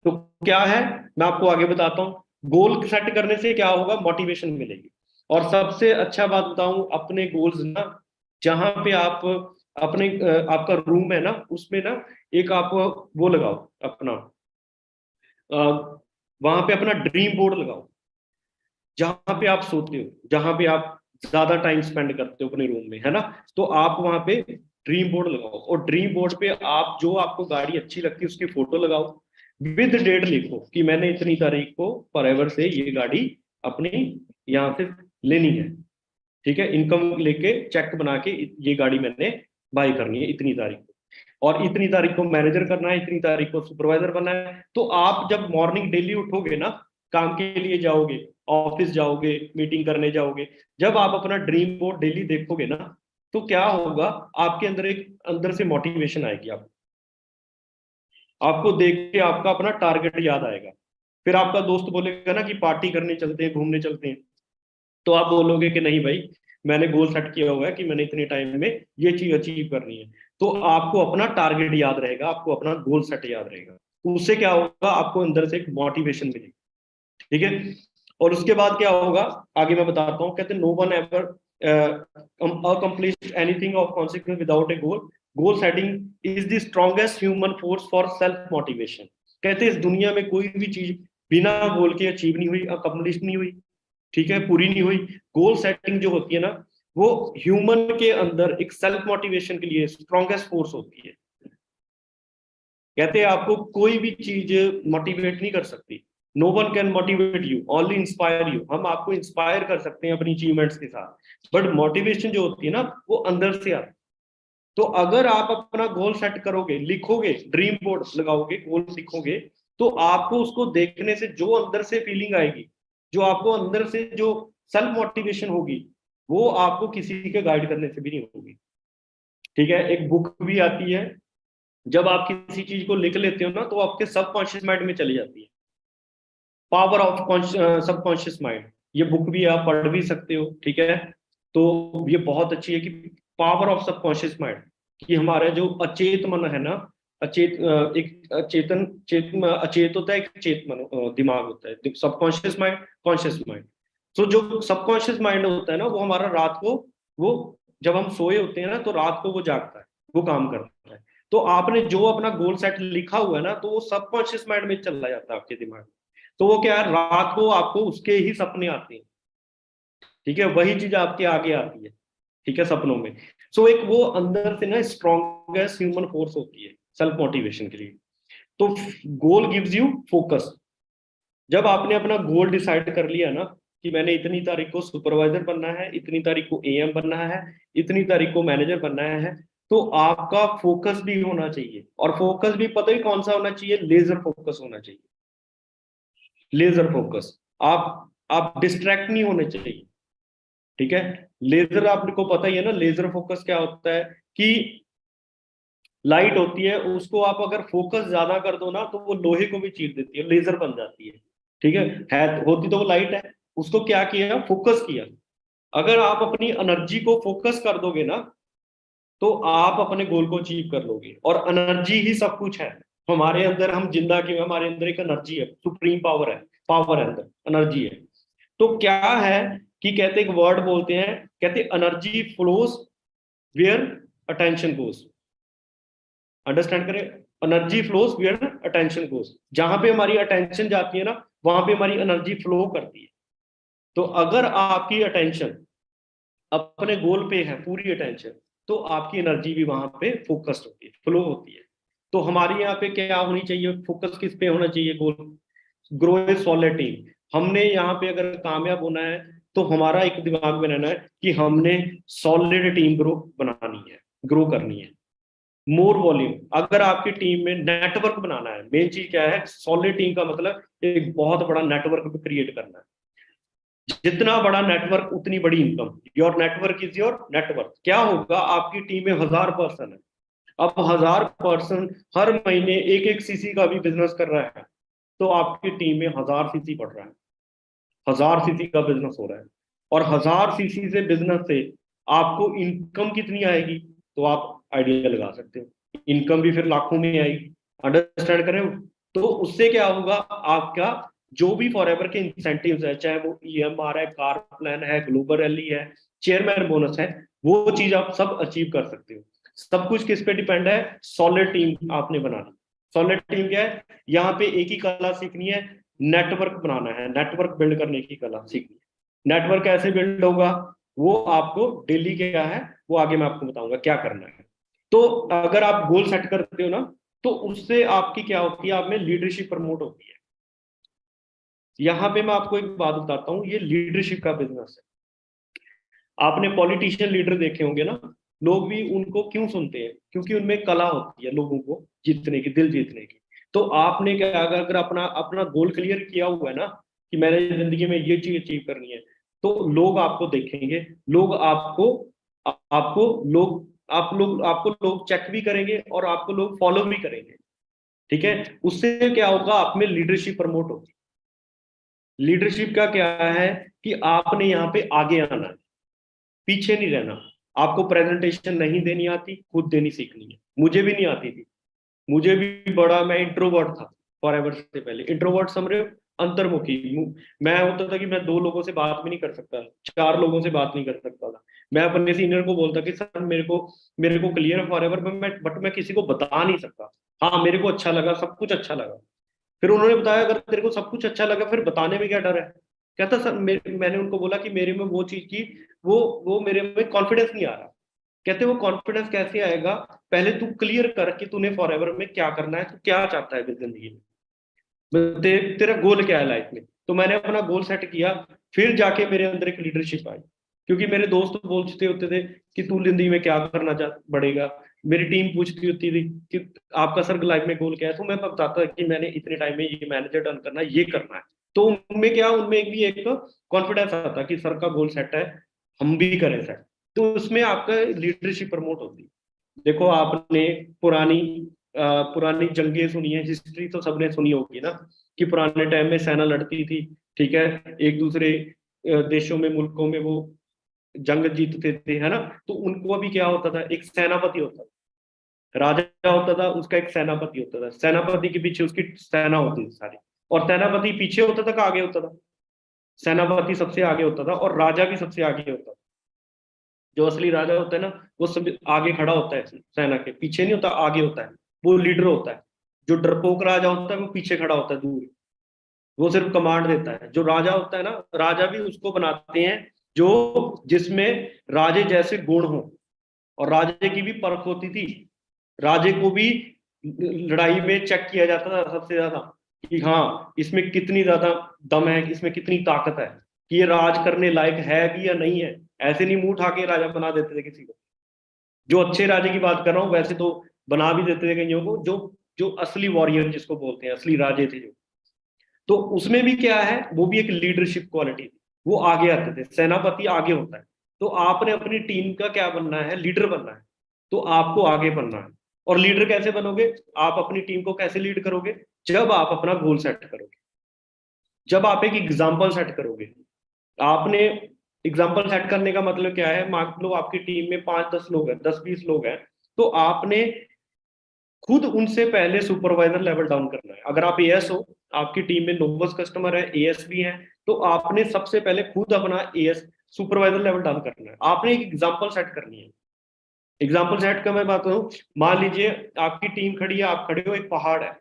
तो क्या है, मैं आपको आगे बताता हूँ। गोल सेट करने से क्या होगा? मोटिवेशन मिलेगी। और सबसे अच्छा बात बताऊं, अपने गोल्स ना, जहां पे आप अपने आपका रूम है ना, उसमें ना एक आप वो लगाओ अपना, वहां पे अपना ड्रीम बोर्ड लगाओ, जहां पे आप सोते हो, जहां पे आप ज्यादा टाइम स्पेंड करते हो अपने रूम में, है ना, तो आप वहां पे ड्रीम बोर्ड लगाओ, और ड्रीम बोर्ड पे आप जो आपको गाड़ी अच्छी लगती है उसकी फोटो लगाओ, विद डेट लिखो कि मैंने इतनी तारीख को फॉरएवर से ये गाड़ी अपनी यहाँ से लेनी है, ठीक है, इनकम लेके चेक बना के ये गाड़ी मैंने बाई करनी है इतनी तारीख को, और इतनी तारीख को मैनेजर करना है, इतनी तारीख को सुपरवाइजर बनना है। तो आप जब मॉर्निंग डेली उठोगे ना, काम के लिए जाओगे, ऑफिस जाओगे, मीटिंग करने जाओगे, जब आप अपना ड्रीम बोर्ड डेली देखोगे ना, तो क्या होगा, आपके अंदर एक अंदर से मोटिवेशन आएगी। आपको देख के आपका अपना टारगेट याद आएगा। फिर आपका दोस्त बोलेगा ना कि पार्टी करने चलते हैं, घूमने चलते हैं, तो आप बोलोगे कि नहीं भाई, मैंने गोल सेट किया हुआ है कि मैंने इतने टाइम में ये चीज अचीव करनी है। तो आपको अपना टारगेट याद रहेगा, आपको अपना गोल सेट याद रहेगा, तो उससे क्या होगा, आपको अंदर से एक मोटिवेशन मिलेगी, ठीक है। और उसके बाद क्या होगा, आगे मैं बताता हूँ। कहते हैं no one ever accomplished anything of consequence without a goal, goal setting is the strongest human force for self motivation. कहते हैं इस दुनिया में कोई भी चीज बिना गोल के अचीव नहीं हुई, अकम्प्लिश नहीं हुई, ठीक है, पूरी नहीं हुई। गोल सेटिंग जो होती है ना, वो ह्यूमन के अंदर एक सेल्फ मोटिवेशन के लिए स्ट्रॉन्गेस्ट फोर्स होती है। कहते हैं आपको कोई भी चीज मोटिवेट नहीं कर सकती, no one can motivate you, only inspire you. हम आपको इंस्पायर कर सकते हैं अपनी अचीवमेंट्स के साथ, बट मोटिवेशन जो होती है ना, वो अंदर से आती है। तो अगर आप अपना गोल सेट करोगे, लिखोगे, ड्रीम बोर्ड लगाओगे, गोल लिखोगे, तो आपको उसको देखने से जो अंदर से फीलिंग आएगी, जो आपको अंदर से जो सेल्फ मोटिवेशन होगी, वो आपको किसी के गाइड करने से भी नहीं होगी, ठीक है। एक बुक भी आती है, जब आप किसी चीज को लिख लेते हो ना, तो आपके सबकॉन्शियस माइंड में चली जाती है, पावर ऑफ सबकॉन्शियस माइंड। ये बुक भी आप पढ़ भी सकते हो, ठीक है। तो ये बहुत अच्छी है कि पावर ऑफ सबकॉन्शियस माइंड, कि हमारा जो अचेत मन है ना, एक चेतन चेतन अचेत होता है, एक चेत मन दिमाग होता है, सबकॉन्शियस माइंड, कॉन्शियस माइंड। तो जो सबकॉन्शियस माइंड होता है ना, वो हमारा रात को, वो जब हम सोए होते हैं ना, तो रात को वो जागता है, वो काम करता है। तो आपने जो अपना गोल सेट लिखा हुआ है ना, तो वो सबकॉन्शियस माइंड में चला जाता है आपके दिमाग में। तो वो क्या है, रात को आपको उसके ही सपने आते हैं, ठीक है, वही चीज आपके आगे आती है, ठीक है, सपनों में। सो एक वो अंदर से ना स्ट्रॉन्गेस्ट ह्यूमन फोर्स होती है सेल्फ मोटिवेशन के लिए। तो गोल गिव्स यू फोकस। जब आपने अपना गोल डिसाइड कर लिया ना कि मैंने इतनी तारीख को सुपरवाइजर बनना है, इतनी तारीख को एएम बनना है, इतनी तारीख को मैनेजर बनना है, तो आपका फोकस भी होना चाहिए। और फोकस भी पता ही कौन सा होना चाहिए, लेजर फोकस होना चाहिए। लेजर फोकस, आप डिस्ट्रैक्ट नहीं होने चाहिए, ठीक है। लेजर आपको पता ही है ना, लेजर फोकस क्या होता है कि लाइट होती है, उसको आप अगर फोकस ज्यादा कर दो ना तो वो लोहे को भी चीर देती है, लेजर बन जाती है, ठीक है होती तो वो लाइट है, उसको क्या किया, फोकस किया। अगर आप अपनी एनर्जी को फोकस कर दोगे ना तो आप अपने गोल को अचीव कर लोगे। और एनर्जी ही सब कुछ है हमारे अंदर, हम जिंदा क्यों हैं, हमारे अंदर एक एनर्जी है, सुप्रीम पावर है, पावर है अंदर, एनर्जी है। तो क्या है कि कहते एक वर्ड बोलते हैं, कहते energy flows where attention goes. Understand करें, energy flows where attention goes. जहां पे हमारी अटेंशन जाती है ना वहां पे हमारी एनर्जी फ्लो करती है। तो अगर आपकी अटेंशन अपने गोल पे है, पूरी अटेंशन, तो आपकी एनर्जी भी वहां पे फोकस्ड होती है, फ्लो होती है। तो हमारे यहाँ पे क्या होनी चाहिए, फोकस किस पे होना चाहिए, गोल, ग्रो ए सॉलिड टीम। हमने यहाँ पे अगर कामयाब होना है तो हमारा एक दिमाग में रहना है कि हमने सॉलिड टीम बनानी है, ग्रो करनी है। मोर वॉल्यूम, अगर आपकी टीम में नेटवर्क बनाना है, मेन चीज क्या है, सॉलिड टीम का मतलब एक बहुत बड़ा नेटवर्क क्रिएट करना है। जितना बड़ा नेटवर्क उतनी बड़ी income, your network is your network. क्या होगा, आपकी टीम में 1000 पर्सन है, अब 1000 पर्सन हर महीने एक एक सीसी का भी बिजनेस कर रहा है, तो आपकी टीम में 1000 सीसी बढ़ रहा है, 1000 सीसी का बिजनेस हो रहा है। और 1000 सीसी से बिजनेस से आपको इनकम कितनी आएगी, तो आप आइडिया लगा सकते हो, इनकम भी फिर लाखों में आएगी। अंडरस्टैंड करें, तो उससे क्या होगा, आपका जो भी फॉरएवर के इंसेंटिव्स है, चाहे वो ईएमआर है, कार प्लान है, ग्लोबल रैली है, चेयरमैन बोनस है, वो चीज आप सब अचीव कर सकते हो। सब कुछ किस पे डिपेंड है, सॉलिड टीम आपने बनानी। सॉलिड टीम क्या है, यहाँ पे एक ही कला सीखनी है, नेटवर्क बनाना है, नेटवर्क बिल्ड करने की कला सीखनी है। नेटवर्क कैसे बिल्ड होगा, वो आपको डेली क्या है वो आगे मैं आपको बताऊंगा क्या करना है। तो अगर आप गोल सेट करते हो ना तो उससे आपकी क्या होती है, आप में लीडरशिप प्रमोट होती है। यहाँ पे मैं आपको एक बात बताता हूँ, ये लीडरशिप का बिजनेस है। आपने पॉलिटिशियन लीडर देखे होंगे ना, लोग भी उनको क्यों सुनते हैं, क्योंकि उनमें कला होती है लोगों को जीतने की, दिल जीतने की। तो आपने क्या, अगर अपना अपना गोल क्लियर किया हुआ है ना कि मैंने जिंदगी में ये चीज अचीव करनी है, तो लोग आपको देखेंगे, लोग आपको आपको लोग आपको लोग चेक भी करेंगे और आपको लोग फॉलो भी करेंगे, ठीक है। उससे क्या होगा, आप में लीडरशिप प्रमोट होगी। लीडरशिप का क्या है कि आपने यहाँ पे आगे आना है, पीछे नहीं रहना। आपको प्रेजेंटेशन नहीं देनी आती, खुद देनी सीखनी है। मुझे भी नहीं आती थी, मुझे भी बड़ा, मैं इंट्रोवर्ट था फॉरएवर से पहले। इंट्रोवर्ट समझ रहे हो, अंतर्मुखी। मैं होता था कि मैं 2 लोगों से बात भी नहीं कर सकता, 4 लोगों से बात नहीं कर सकता था। मैं अपने सीनियर को बोलता कि सर मेरे को क्लियर है फॉरएवर, बट मैं किसी को बता नहीं सकता। हाँ मेरे को अच्छा लगा, सब कुछ अच्छा लगा। फिर उन्होंने बताया अगर तेरे को सब कुछ अच्छा लगा फिर बताने में क्या डर है। कहता सर मैंने उनको बोला कि मेरे में वो चीज की वो मेरे में कॉन्फिडेंस नहीं आ रहा। कहते वो कॉन्फिडेंस कैसे आएगा, पहले तू क्लियर कर कि तूने फॉरएवर में क्या करना है, तू क्या चाहता है जिंदगी में, तेरा गोल क्या है लाइफ में। तो मैंने अपना गोल सेट किया, फिर जाके मेरे अंदर एक लीडरशिप आई। क्योंकि मेरे दोस्त बोलते होते थे कि तू जिंदगी में क्या करना चाह बढ़ेगा, मेरी टीम पूछती होती थी कि आपका सर लाइफ में गोल क्या है, तो मैं बताता था कि मैंने इतने टाइम में ये मैनेजर डन करना है, ये करना है। तो उनमें क्या, उनमें भी एक कॉन्फिडेंस आता कि सर का गोल सेट है, हम भी करें सेट। तो उसमें आपका लीडरशिप प्रमोट होती है। देखो आपने पुरानी पुरानी जंगें सुनी है, हिस्ट्री तो सबने सुनी होगी ना, कि पुराने टाइम में सेना लड़ती थी, ठीक है, एक दूसरे देशों में, मुल्कों में वो जंग जीतते थे, है ना। तो उनको भी क्या होता था, एक सेनापति होता था, राजा होता था, उसका एक सेनापति होता था, सेनापति के पीछे उसकी सेना होती थी सारी। और सेनापति पीछे होता था कि आगे होता था, सेनापति सबसे आगे होता था और राजा भी सबसे आगे होता था। जो असली राजा होता है ना वो सब आगे खड़ा होता है, सेना के पीछे नहीं होता, आगे होता है, वो लीडर होता है। जो डरपोक राजा होता है वो पीछे खड़ा होता है दूर, वो सिर्फ कमांड देता है। जो राजा होता है ना, राजा भी उसको बनाते हैं जो जिसमें राजे जैसे गुण हो। और राजे की भी परख होती थी, राजे को भी लड़ाई में चेक किया जाता था सबसे ज्यादा कि हाँ इसमें कितनी ज्यादा दम है, इसमें कितनी ताकत है, कि ये राज करने लायक है भी या नहीं है। ऐसे नहीं मुंह उठा के राजा बना देते थे किसी को। जो अच्छे राजे की बात कर रहा हूँ, वैसे तो बना भी देते थे कईयों को, जो जो असली वॉरियर जिसको बोलते हैं, असली राजे थे जो। तो उसमें भी क्या है, वो भी एक लीडरशिप क्वालिटी थी। वो आगे आते थे, सेनापति आगे होता है। तो आपने अपनी टीम का क्या बनना है, लीडर बनना है। तो आपको आगे बनना है। और लीडर कैसे बनोगे, आप अपनी टीम को कैसे लीड करोगे, जब आप अपना गोल सेट करोगे, जब आप एक एग्जाम्पल सेट करोगे। आपने एग्जाम्पल सेट करने का मतलब क्या है, मान लो आपकी टीम में 5-10 लोग हैं, 10-20 लोग हैं, तो आपने खुद उनसे पहले सुपरवाइजर लेवल डाउन करना है। अगर आप एएस हो, आपकी टीम में नोवस कस्टमर है, एएस भी है, तो आपने सबसे पहले खुद अपना एएस सुपरवाइजर लेवल डाउन करना है। आपने एक एग्जाम्पल सेट करनी है। एग्जाम्पल सेट का मैं बात करूं, मान लीजिए आपकी टीम खड़ी है, आप खड़े हो, एक पहाड़ है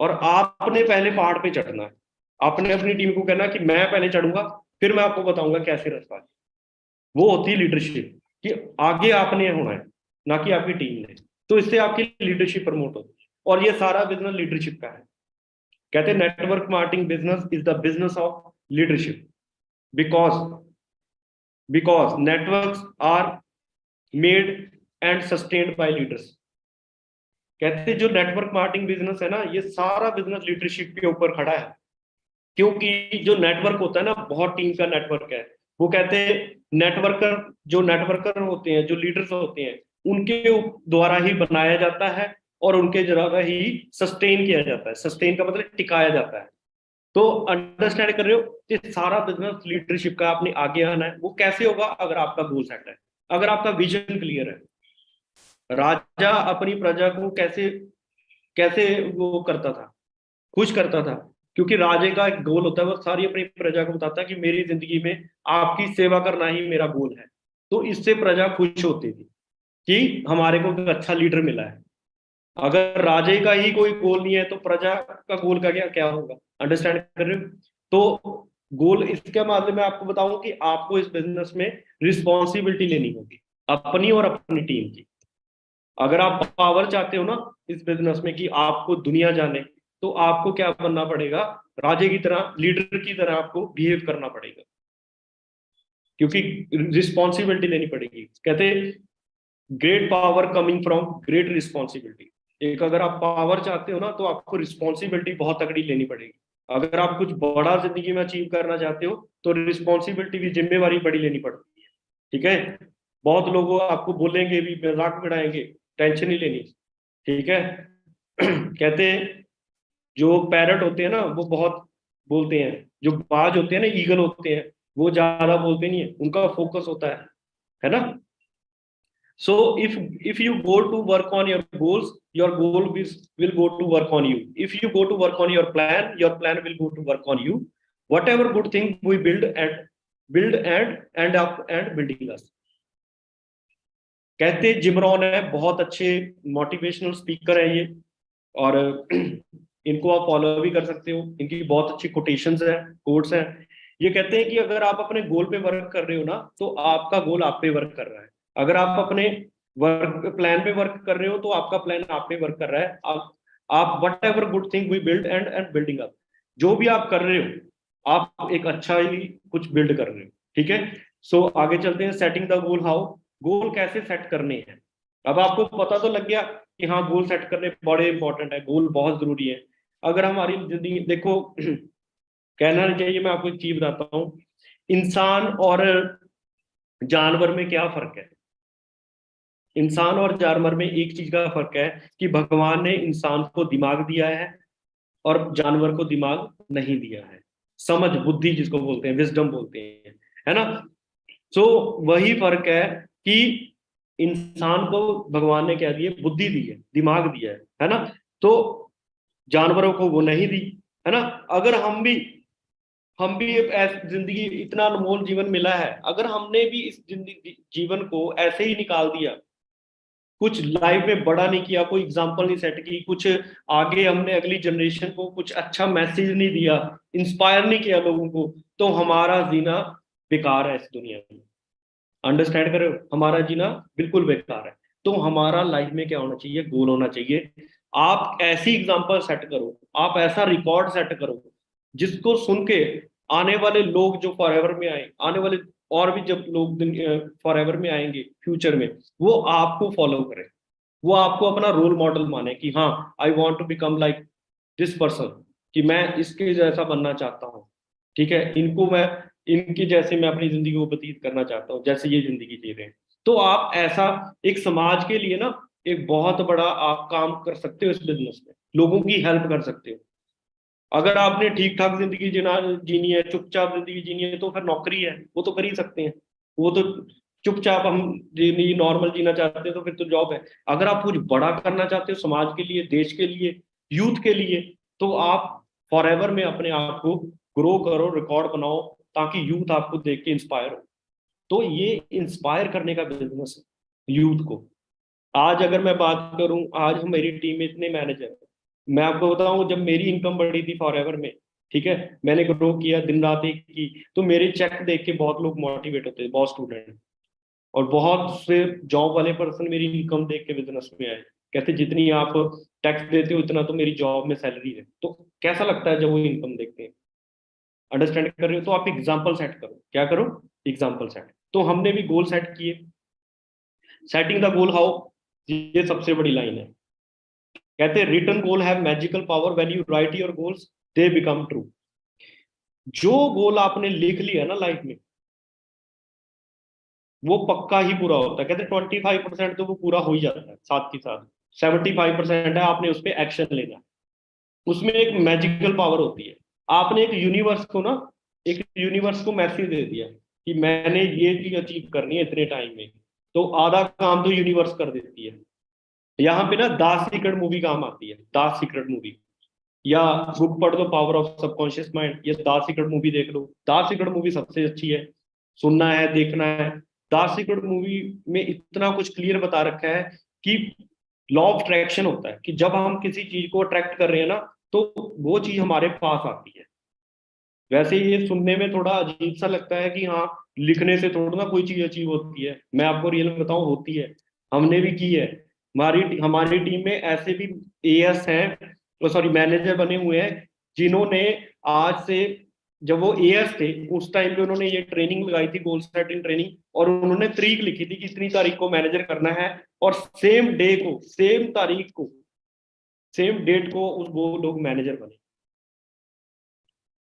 और आपने पहले पहाड़ पे चढ़ना है। आपने अपनी टीम को कहना कि मैं पहले चढ़ूंगा, फिर मैं आपको बताऊंगा कैसे रास्ता है। वो होती है लीडरशिप, कि आगे आपने होना है, ना कि आपकी टीम ने। तो इससे आपकी लीडरशिप प्रमोट होती है। और ये सारा बिजनेस लीडरशिप का है। कहते हैं network marketing business is the business of leadership, because because networks are made and sustained by leaders. कहते हैं जो नेटवर्क मार्केटिंग बिजनेस है ना, ये सारा बिजनेस लीडरशिप के ऊपर खड़ा है। क्योंकि जो नेटवर्क होता है ना, बहुत टीम का नेटवर्क है। वो कहते हैं नेटवर्कर, जो नेटवर्कर होते हैं, जो लीडर्स होते हैं, उनके द्वारा ही बनाया जाता है और उनके द्वारा ही सस्टेन किया जाता है। सस्टेन का मतलब टिकाया जाता है। तो अंडरस्टैंड कर रहे हो कि सारा बिजनेस लीडरशिप का आपने आगे आना है। वो कैसे होगा, अगर आपका गोल सेट है, अगर आपका विजन क्लियर है। राजा अपनी प्रजा को कैसे कैसे वो करता था, खुश करता था, क्योंकि राजे का एक गोल होता है, वो सारी अपनी प्रजा को बताता है कि मेरी जिंदगी में आपकी सेवा करना ही मेरा गोल है। तो इससे प्रजा खुश होती थी कि हमारे को एक अच्छा लीडर मिला है। अगर राजे का ही कोई गोल नहीं है, तो प्रजा का गोल का क्या क्या होगा। अंडरस्टैंड कर रहे हो। तो गोल, इसके मामले में आपको बताऊं कि आपको इस बिजनेस में रिस्पॉन्सिबिलिटी लेनी होगी, अपनी और अपनी टीम की। अगर आप पावर चाहते हो ना इस बिजनेस में, कि आपको दुनिया जाने, तो आपको क्या बनना पड़ेगा, राजे की तरह, लीडर की तरह आपको बिहेव करना पड़ेगा। क्योंकि रिस्पॉन्सिबिलिटी लेनी पड़ेगी। कहते great power coming from great responsibility. एक अगर आप पावर चाहते हो ना, तो आपको रिस्पॉन्सिबिलिटी बहुत तगड़ी लेनी पड़ेगी। अगर आप कुछ बड़ा जिंदगी में अचीव करना चाहते हो, तो रिस्पॉन्सिबिलिटी की जिम्मेवारी बड़ी लेनी पड़ती है। ठीक है। बहुत लोग आपको बोलेंगे भी, मजाक उड़ाएंगे, टेंशन नहीं लेनी। ठीक है। कहते हैं जो पैरट होते हैं ना, वो बहुत बोलते हैं। जो बाज होते हैं ना, ईगल होते हैं, वो ज्यादा बोलते नहीं है, उनका फोकस होता है ना। So if you go to work on your goals, your will go to work on you. If you go to work on your plan will go to work on you. Whatever good thing we build and end up and building us. कहते Jim Rohn है, बहुत अच्छे motivational speaker है ये, और इनको आप follow भी कर सकते हो। इनकी बहुत अच्छी कोटेशंस है, कोट्स हैं। ये कहते हैं कि अगर आप अपने गोल पे वर्क कर रहे हो ना, तो आपका गोल आप पे वर्क कर रहा है। अगर आप अपने वर्क प्लान पे वर्क कर रहे हो, तो आपका प्लान आप पे वर्क कर रहा है। आप whatever good thing we build and building up, जो भी आप कर रहे हो, आप एक अच्छा ही कुछ बिल्ड कर रहे हो। ठीक है। सो आगे चलते हैं, सेटिंग द गोल हाउ। गोल कैसे सेट करने हैं। अब आपको पता तो लग गया कि हाँ, गोल सेट करने बड़े इंपॉर्टेंट है, गोल बहुत जरूरी है। अगर हमारी जिंदगी देखो, कहना नहीं चाहिए, मैं आपको एक चीज बताता हूँ। इंसान और जानवर में क्या फर्क है। इंसान और जानवर में एक चीज का फर्क है कि भगवान ने इंसान को दिमाग दिया है और जानवर को दिमाग नहीं दिया है। समझ, बुद्धि जिसको बोलते हैं, विजडम बोलते हैं, है ना। सो वही फर्क है कि इंसान को भगवान ने क्या दिया, बुद्धि दी है, दिमाग दिया है ना। तो जानवरों को वो नहीं दी, है ना। अगर हम भी जिंदगी, इतना अनमोल जीवन मिला है, अगर हमने भी इस जिंदगी जीवन को ऐसे ही निकाल दिया, कुछ लाइफ में बड़ा नहीं किया, कोई एग्जाम्पल नहीं सेट की, कुछ आगे हमने अगली जनरेशन को कुछ अच्छा मैसेज नहीं दिया, इंस्पायर नहीं किया लोगों को, तो हमारा जीना बेकार है इस दुनिया में। अंडरस्टैंड करो, हमारा जीना बिल्कुल बेकार है। तो हमारा लाइफ में क्या होना चाहिए, गोल होना चाहिए। आप ऐसी एग्जांपल सेट करो, आप ऐसा रिकॉर्ड सेट करो जिसको सुन के आने वाले लोग जो फॉरएवर में आए, आने वाले और भी जब लोग फॉरएवर में आएंगे फ्यूचर में, वो आपको फॉलो करें, वो आपको अपना रोल मॉडल माने कि हाँ, I want to become like this person, कि मैं इसके जैसा बनना चाहता हूँ। ठीक है, इनको मैं, इनके जैसे मैं अपनी जिंदगी को व्यतीत करना चाहता हूँ जैसे ये जिंदगी जी रहे हैं। तो आप ऐसा एक समाज के लिए ना एक बहुत बड़ा आप काम कर सकते हो, इस बिजनेस में लोगों की हेल्प कर सकते हो। अगर आपने ठीक ठाक जिंदगी जीनी है, चुपचाप जिंदगी जीनी है, तो फिर नौकरी है, वो तो कर ही सकते हैं। वो तो चुपचाप हम जिंदगी नॉर्मल जीना चाहते हैं तो फिर तो जॉब है। अगर आप कुछ बड़ा करना चाहते हो समाज के लिए, देश के लिए, यूथ के लिए, तो आप फॉरएवर में अपने आप को ग्रो करो, रिकॉर्ड बनाओ, ताकि यूथ आपको देख के इंस्पायर हो। तो ये इंस्पायर करने का बिजनेस है यूथ को। आज अगर मैं बात करूं, आज हम मेरी टीम में इतने मैनेजर हैं। मैं आपको बताऊं, जब मेरी इनकम बढ़ी थी फॉरएवर में, ठीक है, मैंने ग्रो किया, दिन रात एक की, तो मेरे चेक देख के बहुत लोग मोटिवेट होते हैं, बहुत स्टूडेंट, और बहुत से जॉब वाले पर्सन मेरी इनकम देख के बिजनेस में आए, कहते जितनी आप टैक्स देते हो इतना तो मेरी जॉब में सैलरी है। तो कैसा लगता है जब वो इनकम देखते हैं? अंडरस्टैंड कर रहे हो? तो आप एग्जाम्पल सेट करो, क्या करो, एग्जाम्पल सेट। तो हमने भी गोल सेट किए। सेटिंग द गोल हाउ, ये सबसे बड़ी लाइन है। कहते हैं written goal have magical power, when you write your goals they become true. जो गोल आपने लिख लिया ना लाइफ में, वो पक्का ही पूरा होता है। कहते हैं 25% तो वो पूरा हो ही जाता है, साथ ही साथ 75% है आपने उस पर एक्शन लेना। उसमें एक मैजिकल पावर होती है। आपने एक यूनिवर्स को ना, एक यूनिवर्स को मैसेज दे दिया कि मैंने ये चीज अचीव करनी है इतने टाइम में, तो आधा काम तो यूनिवर्स कर देती है। यहाँ पे ना दास सीक्रेट मूवी काम आती है, दास सीक्रेट मूवी, या बुक पढ़ low power of subconscious mind, ये दास सीक्रेट मूवी देख लो। दास सीक्रेट मूवी सबसे अच्छी है, सुनना है, देखना है। दास सीक्रेट मूवी में इतना कुछ क्लियर बता रखा है कि लॉ ऑफ अट्रैक्शन होता है, कि जब हम किसी चीज को अट्रैक्ट कर रहे हैं ना, तो वो चीज हमारे पास आती है। वैसे ये सुनने में थोड़ा अजीब सा लगता है कि हाँ, लिखने से थोड़ा ना कोई चीज अचीव होती है। मैं आपको रियल में बताऊं, होती है, हमने भी की है। हमारी टीम में ऐसे भी एएस हैं, सॉरी मैनेजर बने हुए हैं, जिन्होंने आज से, जब वो एएस थे उस टाइम पे उन्होंने ये ट्रेनिंग लगाई थी, गोल सेटिंग ट्रेनिंग, और उन्होंने तारीख लिखी थी कि इतनी तारीख को मैनेजर करना है, और सेम डे को, सेम तारीख को, सेम डेट को उस वो लोग मैनेजर बने।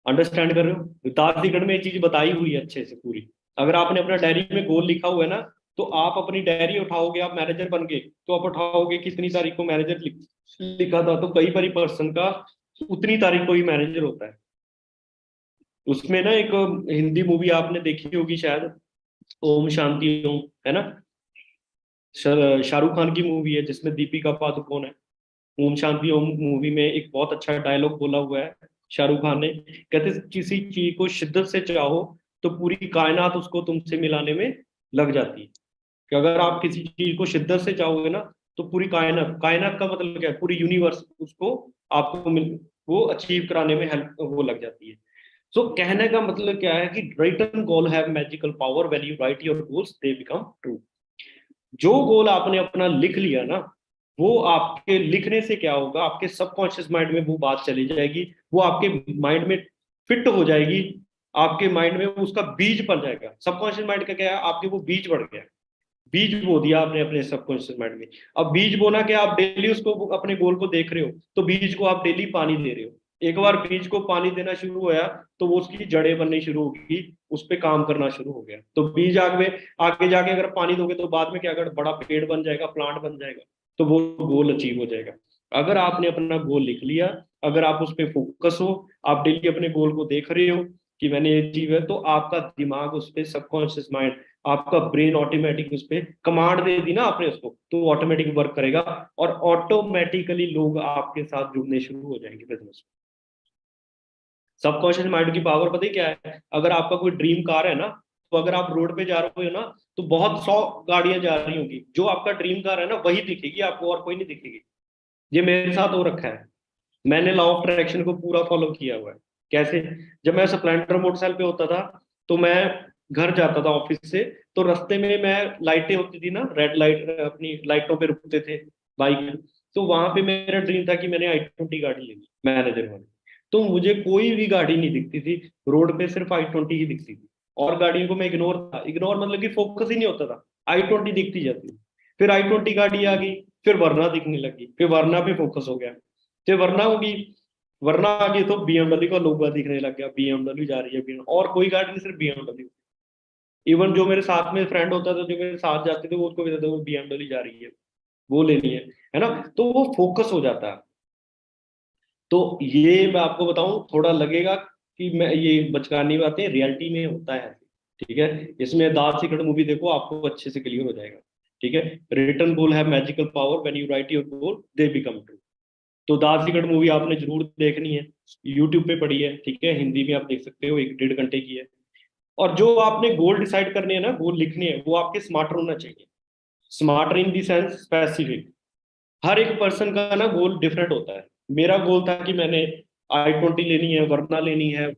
अंडरस्टैंड कर रहे हो? दार्जिलिंग में ये चीज बताई हुई है अच्छे से पूरी। अगर आपने अपना डायरी में गोल लिखा हुआ है ना, तो आप अपनी डायरी उठाओगे, आप मैनेजर बन गए, तो आप उठाओगे कितनी तारीख को मैनेजर लिखा था, तो कई बारी पर्सन का उतनी तारीख को ही मैनेजर होता है। उसमें ना एक हिंदी मूवी आपने देखी होगी शायद, ओम शांति ओम, है ना, शाहरुख खान की मूवी है जिसमें दीपिका पादुकोण है। ओम शांति ओम मूवी में एक बहुत अच्छा डायलॉग बोला हुआ है शाहरुख खान ने, कहते किसी चीज को शिद्दत से चाहो तो पूरी कायनात उसको तुमसे मिलाने में लग जाती है। कि अगर आप किसी चीज को शिद्दत से चाहोगे ना, तो पूरी कायनात, कायनात का मतलब क्या है, पूरी यूनिवर्स उसको आपको वो अचीव कराने में हेल्प वो लग जाती है। सो कहने का मतलब क्या है कि written goal have magical power, when you write your goals they become true. जो गोल आपने अपना लिख लिया ना, वो आपके लिखने से क्या होगा, आपके सबकॉन्शियस माइंड में वो बात चली जाएगी, वो आपके माइंड में फिट हो जाएगी, आपके माइंड में उसका बीज पड़ जाएगा। सबकॉन्शियस माइंड का क्या है, आपके वो बीज पड़ गया, बीज बो दिया आपने अपने सबकॉन्शियस माइंड में। अब बीज बोना क्या, आप डेली उसको अपने गोल को देख रहे हो, तो बीज को आप डेली पानी दे रहे हो। एक बार बीज को पानी देना शुरू होया, तो वो उसकी जड़ें बननी शुरू होगी, उस पर काम करना शुरू हो गया। तो बीज आगे आगे जाके अगर पानी दोगे तो बाद में क्या, अगर बड़ा पेड़ बन जाएगा, प्लांट बन जाएगा, तो वो गोल अचीव हो जाएगा। अगर आपने अपना गोल लिख लिया, अगर आप उस पर फोकस हो, आप डेली अपने गोल को देख रहे हो कि मैंने ये चीज है, तो आपका दिमाग उस पर, सबकॉन्शियस माइंड, आपका ब्रेन ऑटोमेटिक उस पर कमांड दे दी ना आपने उसको, तो ऑटोमेटिक वर्क करेगा, और ऑटोमेटिकली लोग आपके साथ जुड़ने शुरू हो जाएंगे बिजनेस में। सबकॉन्शियस माइंड की पावर पता ही क्या है? अगर आपका कोई ड्रीम कार है ना, तो अगर आप रोड पे जा रहे हो ना, तो बहुत 100 गाड़ियां जा रही होंगी, जो आपका ड्रीम कार है ना वही दिखेगी आपको, और कोई नहीं दिखेगी। ये मेरे साथ हो रखा है, मैंने लॉ ऑफ अट्रैक्शन को पूरा फॉलो किया हुआ है। कैसे? जब मैं स्प्लेंडर मोटरसाइकिल पे होता था, तो मैं घर जाता था ऑफिस से, तो रास्ते में मैं लाइटें होती थी ना, रेड लाइट, अपनी लाइटों पे रुकते थे बाइक। तो वहां पे मेरा ड्रीम था कि मैंने i20 गाड़ी लेनी, मैनेजर वाली। तो मुझे कोई भी गाड़ी नहीं दिखती थी रोड पे, सिर्फ i20 ही दिखती थी। और गाड़ियों को मैं इग्नोर था, इग्नोर मतलब कि फोकस ही नहीं होता था, i20 दिखती जाती थी। फिर i20 गाड़ी आ गई, फिर वरना दिखने लगी, फिर वरना पे फोकस हो गया, फिर वरना होगी, वरना आ गई तो BMW का लोगो दिखने लग गया, BMW जा रही है BMW, और कोई गाड़ी नहीं, सिर्फ BMW। इवन जो मेरे साथ में फ्रेंड होता था, जो मेरे साथ जाते थे, वो उसको भी कहता था वो BMW जा रही है, वो लेनी है ना। तो वो फोकस हो जाता है। तो ये मैं आपको बताऊं, थोड़ा लगेगा कि मैं ये बचकानी बातें, रियलिटी में होता है। ठीक है, इसमें दांत सिकड़ मूवी देखो, आपको अच्छे से क्लियर हो जाएगा। ठीक है, रिटर्न गोल है magical power, when you write your goal they become true. तो दांत सिकड़ मूवी आपने जरूर देखनी है, यूट्यूब पे पड़ी है। ठीक है, हिंदी में आप देख सकते हो, 1 डेढ़ घंटे की है। और जो आपने गोल डिसाइड करने हैं ना, गोल लिखने हैं, वो आपके स्मार्टर होना चाहिए। Smarter in the sense specific. हर एक पर्सन का ना गोल डिफरेंट होता है। मेरा गोल था कि मैंने i20 लेनी है, वरना लेनी है,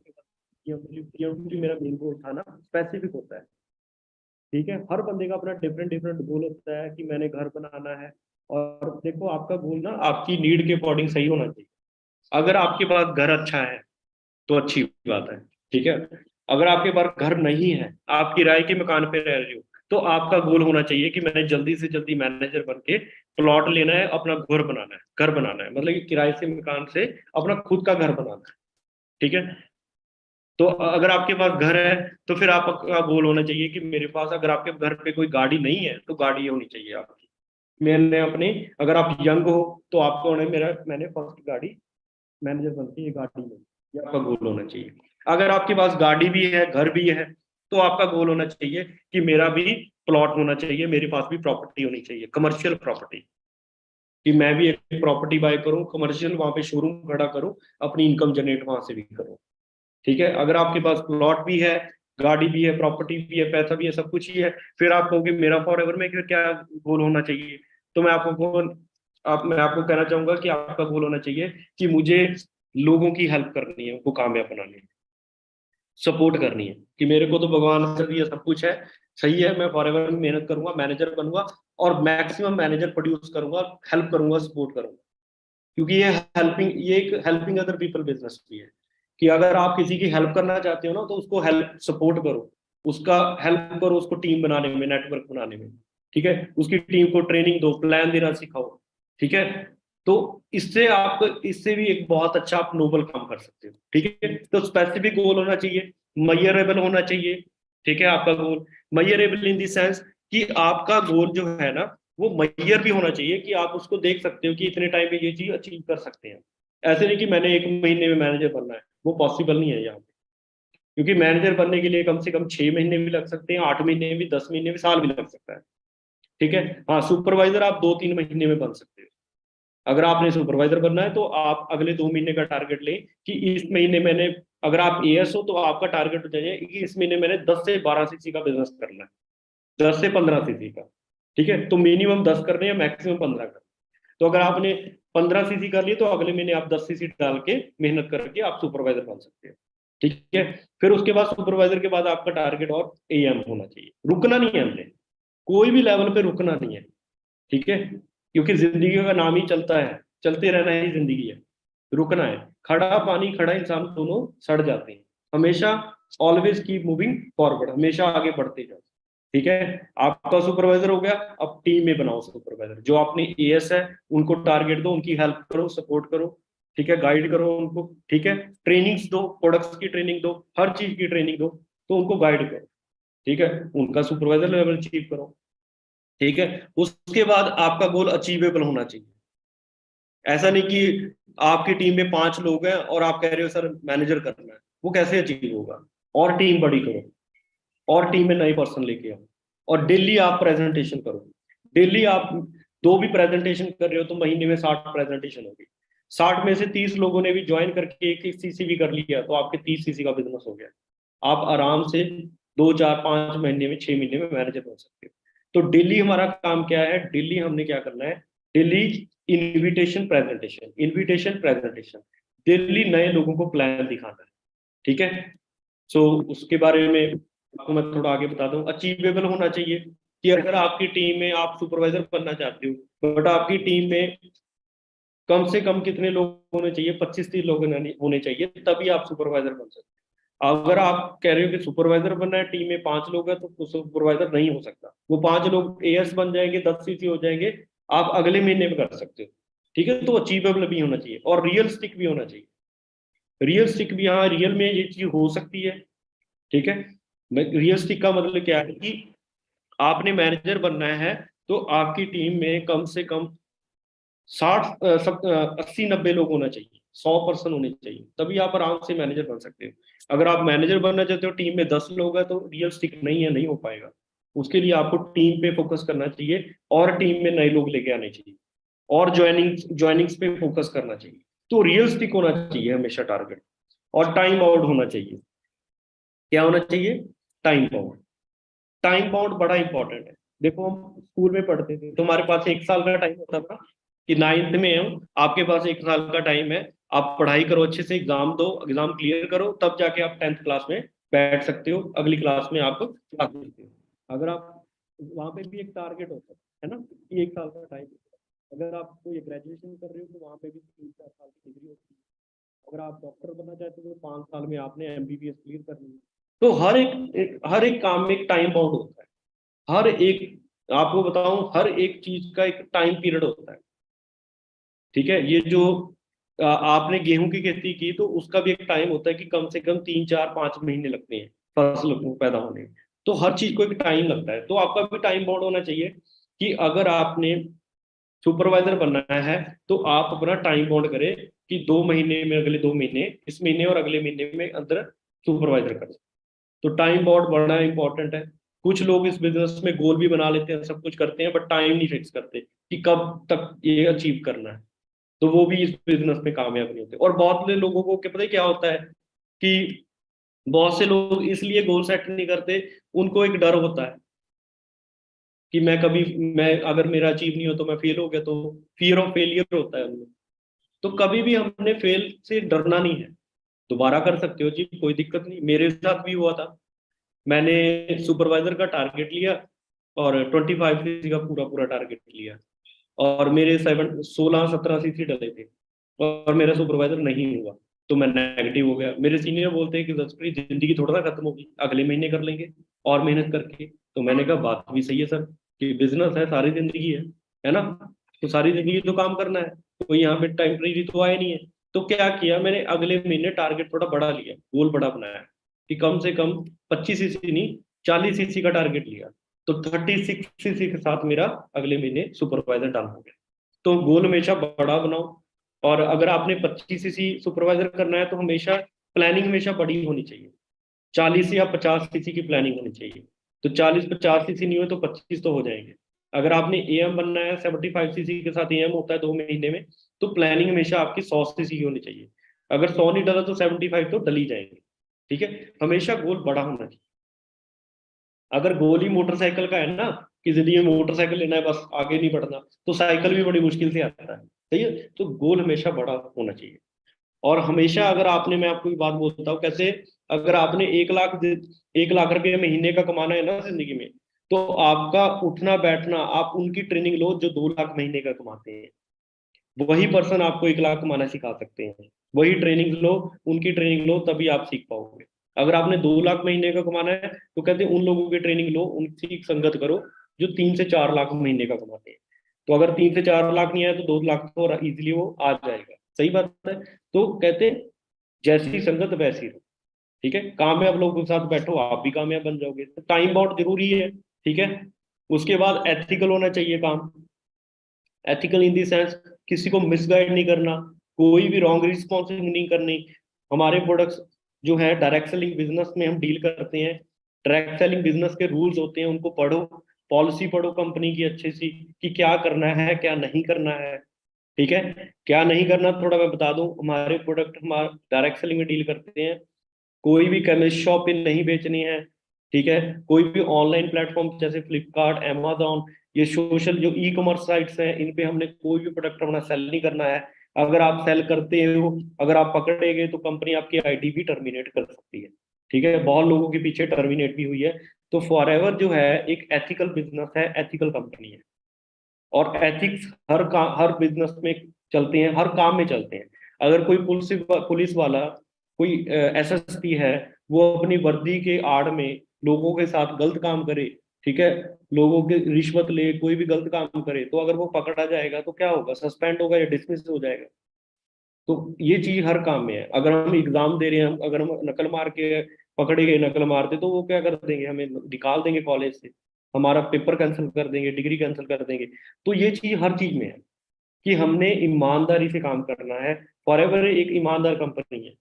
BMW मेरा मेन गोल था ना, स्पेसिफिक होता है। ठीक है, हर बंदे का अपना डिफरेंट डिफरेंट गोल होता है कि मैंने घर बनाना है। और देखो, आपका गोल ना आपकी नीड के अकॉर्डिंग सही होना चाहिए। अगर आपके पास घर अच्छा है तो अच्छी बात है। ठीक है, अगर आपके पास घर नहीं है, आप किराए के मकान पे रह रहे हो, तो आपका गोल होना चाहिए कि मैंने जल्दी से जल्दी मैनेजर बन के प्लॉट लेना है, अपना घर बनाना है, घर बनाना है, मतलब कि किराए से मकान से अपना खुद का घर बनाना है। ठीक है, तो अगर आपके पास घर है, तो फिर आपका गोल होना चाहिए कि मेरे पास, अगर आपके घर पे कोई गाड़ी नहीं है तो गाड़ी होनी चाहिए आपकी। मैंने अपनी, अगर आप यंग हो तो आपको मैंने फर्स्ट गाड़ी मैनेजर बन के ये गाड़ी लो, ये आपका गोल होना चाहिए। अगर आपके पास गाड़ी भी है, घर भी है, तो आपका गोल होना चाहिए कि मेरा भी प्लॉट होना चाहिए, मेरे पास भी प्रॉपर्टी होनी चाहिए, कमर्शियल प्रॉपर्टी, कि मैं भी एक प्रॉपर्टी बाय करूं, कमर्शियल, वहां पे शोरूम खड़ा करूं, अपनी इनकम जनरेट वहां से भी करूं। ठीक है, अगर आपके पास प्लॉट भी है, गाड़ी भी है, प्रॉपर्टी भी है, पैसा भी है, सब कुछ ही है, फिर आप कहोगे मेरा फॉर एवर में फिर क्या गोल होना चाहिए। तो मैं आपको कहना चाहूंगा कि आपका गोल होना चाहिए कि मुझे लोगों की हेल्प करनी है, उनको कामयाब बनानी है, सपोर्ट करनी है, कि मेरे को तो भगवान कर दिया सब कुछ है, सही है, मैं फॉर एवर में मेहनत करूंगा, मैनेजर बनूंगा, और मैक्सिमम मैनेजर प्रोड्यूस करूंगा, हेल्प करूंगा, सपोर्ट करूंगा। क्योंकि ये एक हेल्पिंग अदर पीपल बिजनेस भी है, कि अगर आप किसी की हेल्प करना चाहते हो ना, तो उसको हेल्प सपोर्ट करो, उसका हेल्प करो, उसको टीम बनाने में, नेटवर्क बनाने में। ठीक है, उसकी टीम को ट्रेनिंग दो, प्लान देना सिखाओ। ठीक है, तो इससे भी एक बहुत अच्छा आप नोबल काम कर सकते हो। ठीक है, तो स्पेसिफिक गोल होना चाहिए, मयरेबल होना चाहिए। ठीक है, आपका गोल मयरेबल इन द सेंस कि आपका गोल जो है ना, वो मैयर भी होना चाहिए, कि आप उसको देख सकते हो कि इतने टाइम में ये चीज अचीव कर सकते हैं। ऐसे नहीं कि मैंने 1 महीने में मैनेजर बनना है, वो पॉसिबल नहीं है यहाँ पे। क्योंकि मैनेजर बनने के लिए कम से कम 6 महीने भी लग सकते हैं, 8 महीने भी, 10 महीने भी, साल भी लग सकता है। ठीक है, हाँ, सुपरवाइजर आप 2-3 महीने में बन सकते हो। अगर आपने सुपरवाइजर बनना है, तो आप अगले 2 महीने का टारगेट लें कि इस महीने मैंने, अगर आप एएस हो, तो आपका टारगेट हो जाए कि इस महीने मैंने 10 से 12 सीसी का बिजनेस करना है, 10 से 15 सीसी का। ठीक है, तो मिनिमम 10 करने हैं, मैक्सिमम 15 करने। तो अगर आपने 15 सीसी कर लिए, तो अगले महीने आप 10 सीसी डाल के मेहनत करके आप सुपरवाइजर बन सकते हैं। ठीक है, फिर उसके बाद सुपरवाइजर के बाद आपका टारगेट और एएम होना चाहिए। रुकना नहीं है हमने, कोई भी लेवल पे रुकना नहीं है। ठीक है, क्योंकि जिंदगी का नाम ही चलता है, चलते रहना ही जिंदगी है, रुकना है। खड़ा पानी, खड़ा इंसान दोनों सड़ जाते हैं। हमेशा ऑलवेज कीप मूविंग फॉरवर्ड, हमेशा आगे बढ़ते जाओ। ठीक है, आपका सुपरवाइजर हो गया, अब टीम में बनाओ सुपरवाइजर, जो अपने एएस है उनको टारगेट दो, उनकी हेल्प करो, सपोर्ट करो। ठीक है, गाइड करो उनको। ठीक है, ट्रेनिंग्स दो, प्रोडक्ट्स की ट्रेनिंग दो, हर चीज की ट्रेनिंग दो, तो उनको गाइड करो। ठीक है, उनका सुपरवाइजर लेवल अचीव करो। ठीक है, उसके बाद आपका गोल अचीवेबल होना चाहिए। ऐसा नहीं कि आपकी टीम में 5 लोग हैं और आप कह रहे हो सर मैनेजर करना है, वो कैसे अचीव होगा। और टीम बड़ी करो, और टीम में नए पर्सन लेके आओ, और डेली आप प्रेजेंटेशन करो। डेली आप 2 भी प्रेजेंटेशन कर रहे हो, तो महीने में 60 प्रेजेंटेशन होगी। 60 में से 30 लोगों ने भी ज्वाइन करके 1-1 सीसी भी कर लिया, तो आपके 30 सीसी का बिजनेस हो गया। आप आराम से 2-4-5 महीने में, 6 महीने में मैनेजर बन सकते हो। तो डेली हमारा काम क्या है, डेली हमने क्या करना है, daily invitation presentation, invitation presentation, daily नए लोगों को प्लान दिखाना है। ठीक है, सो उसके बारे में आपको मैं थोड़ा आगे बता दूं, अचीवेबल होना चाहिए कि अगर आपकी टीम में आप सुपरवाइजर बनना चाहते हो बट आपकी टीम में कम से कम कितने लोग होने चाहिए, 25-30 लोग होने चाहिए, तभी आप सुपरवाइजर बन सकते हो। अगर आप कह रहे हो कि सुपरवाइजर बनना है, टीम में 5 लोग हैं, तो सुपरवाइजर नहीं हो सकता। वो 5 लोग एएस बन जाएंगे, 10 सीसी हो जाएंगे, आप अगले महीने में कर सकते हो। ठीक है, तो अचीवेबल भी होना चाहिए और रियलिस्टिक भी होना चाहिए। रियलिस्टिक भी, हाँ रियल में ये चीज हो सकती है। ठीक है, रियलिस्टिक का मतलब क्या है कि आपने मैनेजर बनना है तो आपकी टीम में कम से कम 80-90 लोग होना चाहिए, 100% होने चाहिए, तभी आप आराम से मैनेजर बन सकते हो। अगर आप मैनेजर बनना चाहते हो, टीम में 10 लोग हैं, तो रियलिस्टिक नहीं है, नहीं हो पाएगा। उसके लिए आपको टीम पे फोकस करना चाहिए और टीम में नए लोग लेके आने चाहिए और ज्वाइनिंग्स पे फोकस करना चाहिए। तो रियलिस्टिक होना चाहिए हमेशा टारगेट, और टाइम बाउंड होना चाहिए। क्या होना चाहिए? Time bound. टाइम बाउंड बड़ा इंपॉर्टेंट है। देखो हम स्कूल में पढ़ते थे तो हमारे पास 1 साल का टाइम होता था कि 9th में हो, आपके पास 1 साल का टाइम है, आप पढ़ाई करो अच्छे से, एग्जाम दो, एग्जाम क्लियर करो, तब जाके आप 10th क्लास में बैठ सकते हो, अगली क्लास में आप जा सकते हो। अगर आप वहां पे भी एक टारगेट होता है ना कि 1 साल का टाइम। अगर आप कोई ग्रेजुएशन कर रहे हो तो वहां पे भी 3-4 साल की डिग्री होती है। अगर आप डॉक्टर बनना चाहते हो तो 5 साल में आपने एमबीबीएस क्लियर करनी है। तो हर एक काम में एक टाइम बाउंड होता है। हर एक, आपको बताऊं, हर एक चीज का एक टाइम पीरियड होता है। ठीक है, ये जो आपने गेहूं की खेती की तो उसका भी एक टाइम होता है कि कम से कम 3-4-5 महीने लगते हैं फसल को पैदा होने में। तो हर चीज को एक टाइम लगता है, तो आपका भी टाइम बाउंड होना चाहिए कि अगर आपने सुपरवाइजर बनना है तो आप अपना टाइम बाउंड करें कि 2 महीने में, अगले 2 महीने, इस महीने और अगले महीने में अंदर सुपरवाइजर करें। तो टाइम बहुत बड़ा इंपॉर्टेंट है। कुछ लोग इस बिजनेस में गोल भी बना लेते हैं, सब कुछ करते हैं, बट टाइम नहीं फिक्स करते कि कब तक ये अचीव करना है, तो वो भी इस बिजनेस में कामयाब नहीं होते। और बहुत से लोगों को क्या पता है क्या होता है कि बहुत से लोग इसलिए गोल सेट नहीं करते, उनको एक डर होता है कि मैं अगर मेरा अचीव नहीं हो तो मैं फेल हो गया, तो फियर ऑफ फेलियर होता है उनमें। तो कभी भी हमने फेल से डरना नहीं है, दोबारा कर सकते हो जी, कोई दिक्कत नहीं। मेरे साथ भी हुआ था, मैंने सुपरवाइजर का टारगेट लिया और 25 सीसी का पूरा पूरा टारगेट लिया, और मेरे 16-17 सीसी डले थे और मेरा सुपरवाइजर नहीं हुआ, तो मैं नेगेटिव हो गया। मेरे सीनियर बोलते हैं कि जसप्रीत जिंदगी थोड़ा ना खत्म होगी, अगले महीने कर लेंगे और मेहनत करके। तो मैंने कहा बात भी सही है सर, कि बिजनेस है, सारी जिंदगी है ना, तो सारी जिंदगी तो काम करना है, कोई यहाँ पे टेम्परेरी तो आया नहीं है। तो क्या किया मैंने, अगले महीने टारगेट थोड़ा बड़ा लिया, गोल बड़ा बनाया कि कम से कम 25 सीसी नहीं, 40 सीसी का टारगेट लिया। तो 36 सीसी के साथ मेरा अगले महीने सुपरवाइजर डन हो गया। तो गोल हमेशा बड़ा बनाओ। और अगर आपने 25 सीसी सुपरवाइजर करना है तो हमेशा प्लानिंग हमेशा बड़ी होनी चाहिए, 40 या 50 सीसी की प्लानिंग होनी चाहिए। तो 40-50 सीसी नहीं हो तो 25 तो हो जाएंगे। अगर आपने एएम बनना है, 75 सीसी के साथ एएम होता है 2 महीने में, तो प्लानिंग हमेशा आपकी 100 सीसी की होनी चाहिए। अगर 100 नहीं डला तो 75 तो डल ही जाएंगे। ठीक है, हमेशा गोल बड़ा होना चाहिए। अगर गोल ही मोटरसाइकिल का है ना कि जिंदगी में मोटरसाइकिल लेना है बस, आगे नहीं बढ़ना, तो साइकिल भी बड़ी मुश्किल से आता है। सही है, तो गोल हमेशा बड़ा होना चाहिए। और हमेशा, अगर आपने, मैं आपको एक बात बोलता हूँ कैसे, अगर आपने 1 लाख रुपए महीने का कमाना है ना जिंदगी में, तो आपका उठना बैठना, आप उनकी ट्रेनिंग लो जो 2 लाख महीने का कमाते हैं। वही पर्सन आपको 1 लाख कमाना सिखा सकते हैं। वही ट्रेनिंग लो, उनकी ट्रेनिंग लो, तभी आप सीख पाओगे। अगर आपने 2 लाख महीने का कमाना है तो कहते हैं उन लोगों की ट्रेनिंग लो, उनकी संगत करो जो 3 से 4 लाख महीने का कमाते हैं। तो अगर 3 से 4 लाख नहीं आया तो 2 लाख तो इजिली वो आ जाएगा। सही बात है। तो कहते हैं जैसी संगत वैसी रहो। ठीक है, कामयाब लोगों के साथ बैठो, आप भी कामयाब बन जाओगे। तो टाइम बहुत जरूरी है। ठीक है, उसके बाद एथिकल होना चाहिए काम। एथिकल इन दी सेंस, किसी को मिसगाइड नहीं करना, कोई भी रॉन्ग रिस्पॉन्सिंग नहीं करनी। हमारे प्रोडक्ट्स जो है डायरेक्ट सेलिंग बिजनेस में हम डील करते हैं, डायरेक्ट सेलिंग बिजनेस के रूल्स होते हैं, उनको पढ़ो, पॉलिसी पढ़ो कंपनी की अच्छी सी कि क्या करना है क्या नहीं करना है। ठीक है, क्या नहीं करना थोड़ा मैं बता दूं, हमारे प्रोडक्ट हमारे डायरेक्ट सेलिंग में डील करते हैं, कोई भी केमिस्ट शॉप पे नहीं बेचनी है। ठीक है, कोई भी ऑनलाइन प्लेटफॉर्म जैसे फ्लिपकार्ट, amazon, ये सोशल जो ई कॉमर्स साइट्स हैं, इन पे हमने कोई भी प्रोडक्ट अपना सेल नहीं करना है। अगर आप सेल करते हो, अगर आप पकड़े गए तो कंपनी आपकी आईडी भी टर्मिनेट कर सकती है। ठीक है, बहुत लोगों के पीछे टर्मिनेट भी हुई है। तो फॉरएवर जो है एक एथिकल बिजनेस है, एथिकल कंपनी है, और एथिक्स हर बिजनेस में चलते हैं, हर काम में चलते हैं। अगर कोई पुलिस वाला, कोई एसएसपी है, वो अपनी वर्दी के आड़ में लोगों के साथ गलत काम करे, ठीक है, लोगों की रिश्वत ले, कोई भी गलत काम करे, तो अगर वो पकड़ा जाएगा तो क्या होगा, सस्पेंड होगा या डिसमिस हो जाएगा। तो ये चीज हर काम में है। अगर हम एग्जाम दे रहे हैं, अगर हम नकल मार के पकड़े गए नकल मारते, तो वो क्या कर देंगे, हमें निकाल देंगे कॉलेज से, हमारा पेपर कैंसिल कर देंगे, डिग्री कैंसिल कर देंगे। तो ये चीज हर चीज में है कि हमने ईमानदारी से काम करना है। फॉरएवर एक ईमानदार कंपनी है,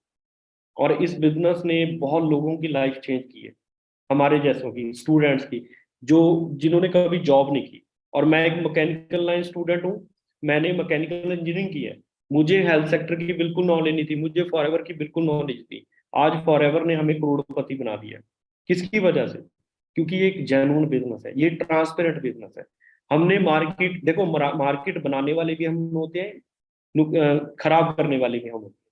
और इस बिजनेस ने बहुत लोगों की लाइफ चेंज की है, हमारे जैसों की, स्टूडेंट्स की, जो जिन्होंने कभी जॉब नहीं की। और मैं एक मैकेनिकल लाइन स्टूडेंट हूँ, मैंने मैकेनिकल इंजीनियरिंग की है, मुझे हेल्थ सेक्टर की बिल्कुल नॉलेज नहीं थी, मुझे फॉरएवर की बिल्कुल नॉलेज थी। आज फॉरएवर ने हमें करोड़पति बना दिया। किसकी वजह से? क्योंकि ये एक जेन्युइन बिजनेस है, ये ट्रांसपेरेंट बिजनेस है। हमने मार्केट देखो, मार्केट बनाने वाले भी हम होते हैं, खराब करने वाले भी हम होते हैं।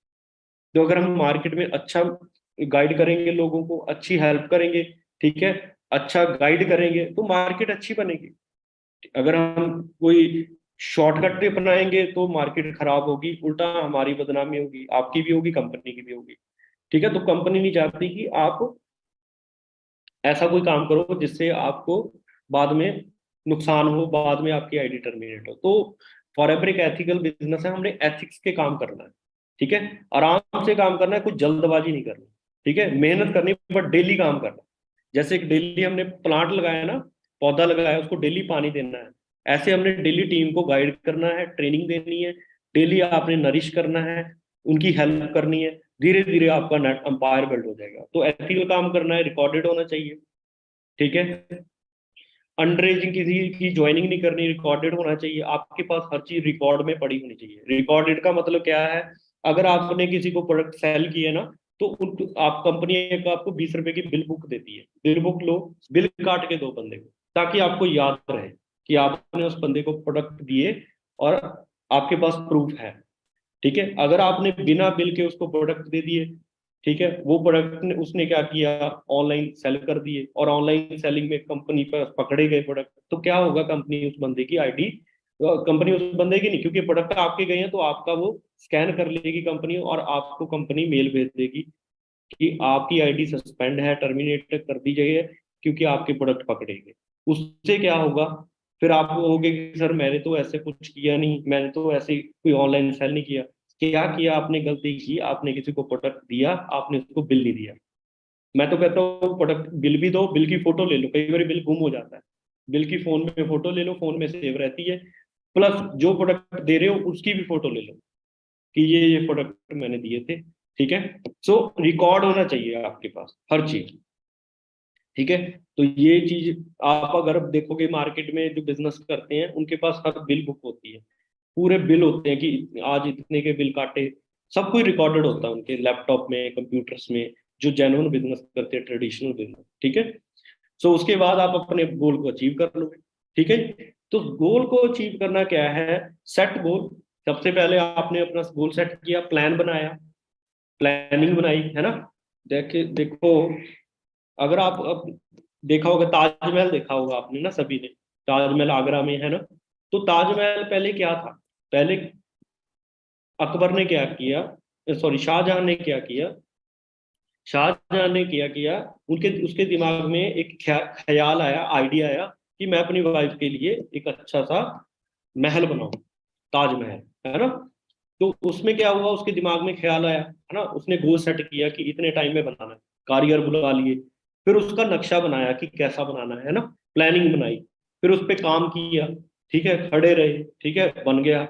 तो अगर हम मार्केट में अच्छा गाइड करेंगे, लोगों को अच्छी हेल्प करेंगे, ठीक है, अच्छा गाइड करेंगे, तो मार्केट अच्छी बनेगी। अगर हम कोई शॉर्टकट अपनाएंगे तो मार्केट खराब होगी, उल्टा हमारी बदनामी होगी, आपकी भी होगी, कंपनी की भी होगी। ठीक है, तो कंपनी नहीं चाहती कि आप ऐसा कोई काम करो जिससे आपको बाद में नुकसान हो, बाद में आपकी आईडी टर्मिनेट हो। तो फॉरएवर एक एथिकल बिजनेस है, हमने एथिक्स के काम करना है, ठीक है, आराम से काम करना है, कुछ जल्दबाजी नहीं करनी, ठीक है, मेहनत करनी, बट डेली काम करना। जैसे एक डेली हमने प्लांट लगाया ना, पौधा लगाया, उसको डेली पानी देना है, ऐसे हमने डेली टीम को गाइड करना है, ट्रेनिंग देनी है, डेली आपने नरिश करना है, उनकी हेल्प करनी है। धीरे धीरे आपका नेट अंपायर बिल्ड हो जाएगा। तो एथिकल काम करना है, रिकॉर्डेड होना चाहिए, ठीक है, अंडर एजिंग किसी की ज्वाइनिंग नहीं करनी, रिकॉर्डेड होना चाहिए, आपके पास हर चीज रिकॉर्ड में पड़ी होनी चाहिए। रिकॉर्डेड का मतलब क्या है? अगर आपने किसी को प्रोडक्ट सेल किए ना, तो आप कंपनी एक आपको 20 रुपए की बिल बुक देती है, बिल बुक लो, बिल काट के दो बंदे को, ताकि आपको याद रहे कि आपने उस बंदे को प्रोडक्ट दिए, और आपके पास प्रूफ है, ठीक है। अगर आपने बिना बिल के उसको प्रोडक्ट दे दिए, ठीक है, वो प्रोडक्ट ने उसने क्या किया, ऑनलाइन सेल कर दिए, और ऑनलाइन सेलिंग में कंपनी पर पकड़े गए प्रोडक्ट, तो क्या होगा, कंपनी उस बंदे की आईडी, कंपनी उस बंदे की नहीं, क्योंकि प्रोडक्ट आपके गए हैं, तो आपका वो स्कैन कर लेगी कंपनी, और आपको कंपनी मेल भेज देगी कि आपकी आईडी सस्पेंड है, टर्मिनेट कर दी गई है, क्योंकि आपके प्रोडक्ट पकड़े गए। उससे क्या होगा, फिर आप कहोगे कि सर मैंने तो ऐसे कुछ किया नहीं, मैंने तो ऐसे कोई ऑनलाइन सेल नहीं किया। क्या किया आपने? गलती की, आपने किसी को प्रोडक्ट दिया, आपने उसको बिल नहीं दिया। मैं तो कहता हूँ प्रोडक्ट बिल भी दो, बिल की फोटो ले लो, कई बार बिल गुम हो जाता है, बिल की फोन में फोटो ले लो, फोन में सेव रहती है, प्लस जो प्रोडक्ट दे रहे हो उसकी भी फोटो ले लो कि ये प्रोडक्ट मैंने दिए थे, ठीक है। सो रिकॉर्ड होना चाहिए आपके पास हर चीज, ठीक है। तो ये चीज आप अगर देखोगे मार्केट में जो बिजनेस करते हैं, उनके पास हर बिल बुक होती है, पूरे बिल होते हैं कि आज इतने के बिल काटे, सब कुछ रिकॉर्डेड होता है उनके लैपटॉप में, कंप्यूटर्स में, जो जेन्युइन बिजनेस करते हैं, ट्रेडिशनल बिजनेस, ठीक है। सो उसके बाद आप अपने गोल को अचीव कर लोगे, ठीक है। तो गोल को अचीव करना क्या है? Set goal. सबसे पहले आपने अपना गोल सेट किया, प्लान बनाया, प्लानिंग बनाई, है ना। देखो, अगर आप अब देखा होगा, ताजमहल देखा होगा आपने ना, सभी ने, ताजमहल आगरा में है ना। तो ताजमहल पहले क्या था? पहले अकबर ने क्या किया, सॉरी, शाहजहां ने क्या किया, शाहजहां ने क्या किया, उनके उसके दिमाग में एक ख्याल आया, आइडिया आया कि मैं अपनी वाइफ के लिए एक अच्छा सा महल बनाऊं, ताजमहल, है ना। तो उसमें क्या हुआ, उसके दिमाग में ख्याल आया, है ना, उसने गोल सेट किया कि इतने टाइम में बनाना है, कारीगर बुला लिए, फिर उसका नक्शा बनाया कि कैसा बनाना है ना, प्लानिंग बनाई, फिर उस पर काम किया, ठीक है, खड़े रहे, ठीक है, बन गया,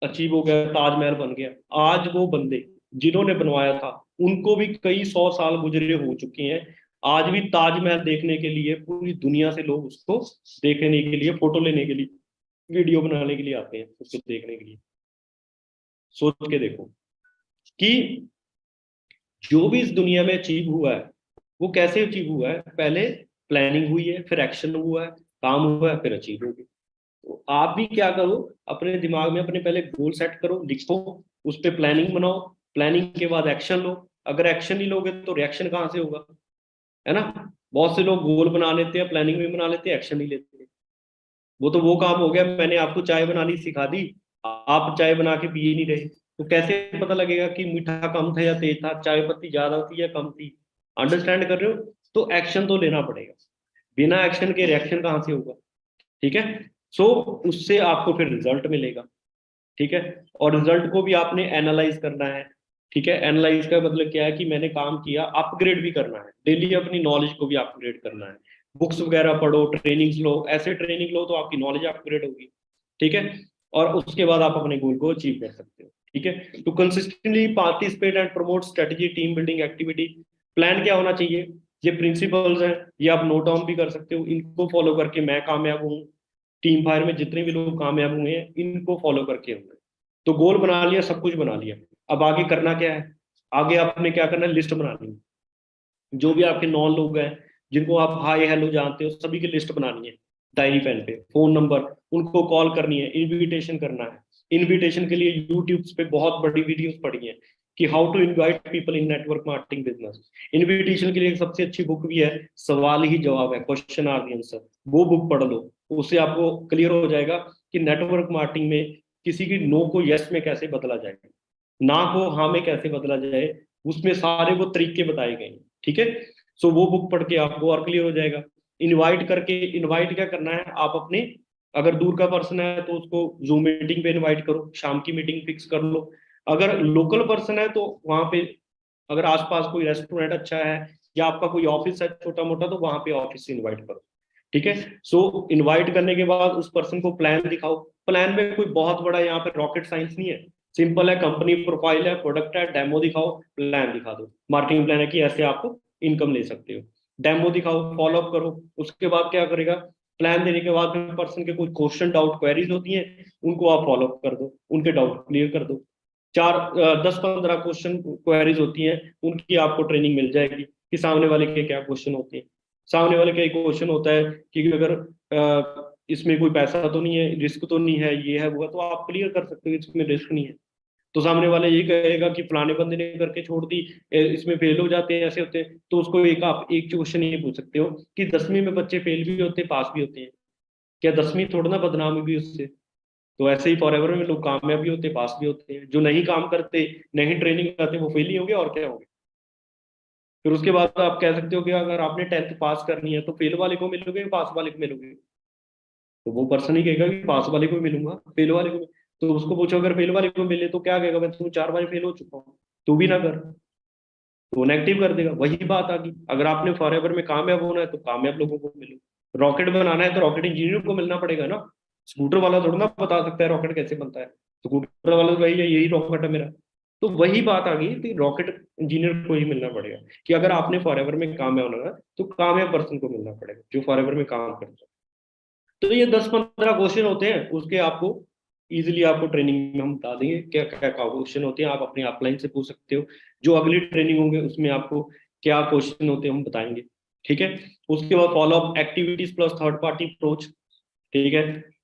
अचीव हो गया, ताजमहल बन गया। आज वो बंदे जिन्होंने बनवाया था, उनको भी कई 100 साल गुजरे हो चुके हैं, आज भी ताजमहल देखने के लिए पूरी दुनिया से लोग उसको देखने के लिए, फोटो लेने के लिए, वीडियो बनाने के लिए आते हैं, उसको देखने के लिए। सोच के देखो कि जो भी इस दुनिया में अचीव हुआ है, वो कैसे अचीव हुआ है? पहले प्लानिंग हुई है, फिर एक्शन हुआ है, काम हुआ है, फिर अचीव हो गया। तो आप भी क्या करो, अपने दिमाग में अपने पहले गोल सेट करो, लिखो, उस पर प्लानिंग बनाओ, प्लानिंग के बाद एक्शन लो, अगर एक्शन नहीं लोगे तो रिएक्शन कहाँ से होगा, है ना। बहुत से लोग गोल बना लेते हैं, प्लानिंग भी बना लेते हैं, एक्शन नहीं लेते। वो तो वो काम हो गया, मैंने आपको चाय बनानी सिखा दी, आप चाय बना के पी ही नहीं रहे, तो कैसे पता लगेगा कि मीठा कम था या तेज था, चाय पत्ती ज्यादा थी या कम थी। अंडरस्टैंड कर रहे हो। तो एक्शन तो लेना पड़ेगा, बिना एक्शन के रिएक्शन कहाँ से होगा। ठीक है। सो उससे आपको फिर रिजल्ट मिलेगा। ठीक है। और रिजल्ट को भी आपने एनालाइज करना है। ठीक है। एनालाइज का मतलब क्या है कि मैंने काम किया, अपग्रेड भी करना है, डेली अपनी नॉलेज को भी अपग्रेड करना है। बुक्स वगैरह पढ़ो, ट्रेनिंग्स लो, ऐसे ट्रेनिंग लो तो आपकी नॉलेज अपग्रेड होगी। ठीक है। और उसके बाद आप अपने गोल को अचीव कर सकते हो। ठीक है। To consistently participate and promote strategy team building activity, plan क्या होना चाहिए, ये प्रिंसिपल्स हैं, ये आप नोट डाउन भी कर सकते हो, इनको फॉलो करके मैं कामयाब हूँ, टीम फायर में जितने भी लोग कामयाब हुए हैं इनको फॉलो करके हुए। तो गोल बना लिया, सब कुछ बना लिया, अब आगे करना क्या है। आगे आपने क्या करना है, लिस्ट बनानी है। जो भी आपके 9 लोग हैं जिनको आप हाय हेलो जानते हो, सभी की लिस्ट बनानी है। डायरी पेन पे फोन नंबर, उनको कॉल करनी है, इनविटेशन करना है। इनविटेशन के लिए यूट्यूब पे बहुत बड़ी वीडियोस पड़ी हैं कि how to invite people in network marketing business. Invitation के लिए एक सबसे अच्छी बुक भी है, सवाल ही जवाब है, क्वेश्चन आर द आंसर। वो बुक पढ़ लो, उससे आपको क्लियर हो जाएगा कि नेटवर्क मार्केटिंग में किसी की नो को यस में कैसे बदला जाए, ना को हाँ में कैसे बदला जाए, उसमें सारे वो तरीके बताए गए हैं। ठीक है। सो वो बुक पढ़ के आपको और क्लियर हो जाएगा। इनवाइट करके, इनवाइट क्या करना है, आप अपने, अगर दूर का पर्सन है तो उसको जूम मीटिंग पे इनवाइट करो, शाम की मीटिंग फिक्स कर लो। अगर लोकल पर्सन है तो वहां पे, अगर आसपास कोई रेस्टोरेंट अच्छा है या आपका कोई ऑफिस है छोटा मोटा, तो वहां पे ऑफिस से इनवाइट करो। ठीक है। सो इनवाइट करने के बाद उस पर्सन को प्लान दिखाओ। प्लान में कोई बहुत बड़ा यहाँ पे रॉकेट साइंस नहीं है, सिंपल है, कंपनी प्रोफाइल है, प्रोडक्ट है, डेमो दिखाओ, प्लान दिखा दो। मार्केटिंग प्लान है कि ऐसे आप इनकम ले सकते हो, डेमो दिखाओ, फॉलो अप करो। उसके बाद क्या करेगा, प्लान देने के बाद फिर पर्सन के कुछ क्वेश्चन डाउट क्वेरीज होती हैं, उनको आप फॉलो अप कर दो, उनके डाउट क्लियर कर दो। 10-15 क्वेश्चन क्वेरीज होती हैं, उनकी आपको ट्रेनिंग मिल जाएगी कि सामने वाले के क्या क्वेश्चन होते हैं। सामने वाले का एक क्वेश्चन होता है कि अगर इसमें कोई पैसा तो नहीं है, रिस्क तो नहीं है, ये है वो है, तो आप क्लियर कर सकते हो इसमें रिस्क नहीं है। तो सामने वाला ये कहेगा कि फलाने बंदे ने करके छोड़ दी, इसमें फेल हो जाते हैं, ऐसे होते हैं, तो उसको एक आप एक क्वेश्चन ये पूछ सकते हो कि 10वीं में बच्चे फेल भी होते हैं, पास भी होते हैं, क्या 10वीं थोड़ा ना बदनाम भी उससे। तो ऐसे ही फॉरएवर में लोग कामयाब भी होते हैं, पास भी होते हैं, जो नहीं काम करते, नहीं ट्रेनिंग करते, वो फेल ही होंगे और क्या होंगे। फिर उसके बाद आप कह सकते हो कि अगर आपने 10th पास करनी है तो फेल वाले को मिलोगे, पास वाले को मिलोगे। तो वो पर्सन ही कहेगा कि पास वाले को मिलूंगा, फेल वाले को। तो उसको पूछो अगर फेल वाले को मिले तो क्या कहेगा, मैं तुम 4 बार फेल हो चुका हूँ, तू भी ना कर। तो वो नेगेटिव कर देगा। वही बात आ गई, अगर आपने फॉरएवर में कामयाब होना है तो कामयाब लोगों को मिलो, रॉकेट बनाना है तो रॉकेट इंजीनियर को मिलना पड़ेगा ना। स्कूटर वाला थोड़ा ना बता सकता है रॉकेट कैसे बनता है, स्कूटर वाला तो वही है, यही रॉकेट है मेरा। तो वही बात आ गई कि रॉकेट इंजीनियर को ही मिलना पड़ेगा, कि अगर आपने फॉरएवर में कामयाब होना है तो कामयाब पर्सन को मिलना पड़ेगा जो फॉरएवर में काम करता है। तो ये 10-15 क्वेश्चन होते हैं, उसके आपको इजीली आपको ट्रेनिंग में हम बता देंगे क्या क्या क्वेश्चन होते हैं, आप अपने अपलाइन से पूछ सकते हो। जो अगली ट्रेनिंग होंगे उसमें आपको क्या क्वेश्चन होते हैं हम बताएंगे। ठीक है। उसके बाद follow up activities plus third party approach. ठीक है।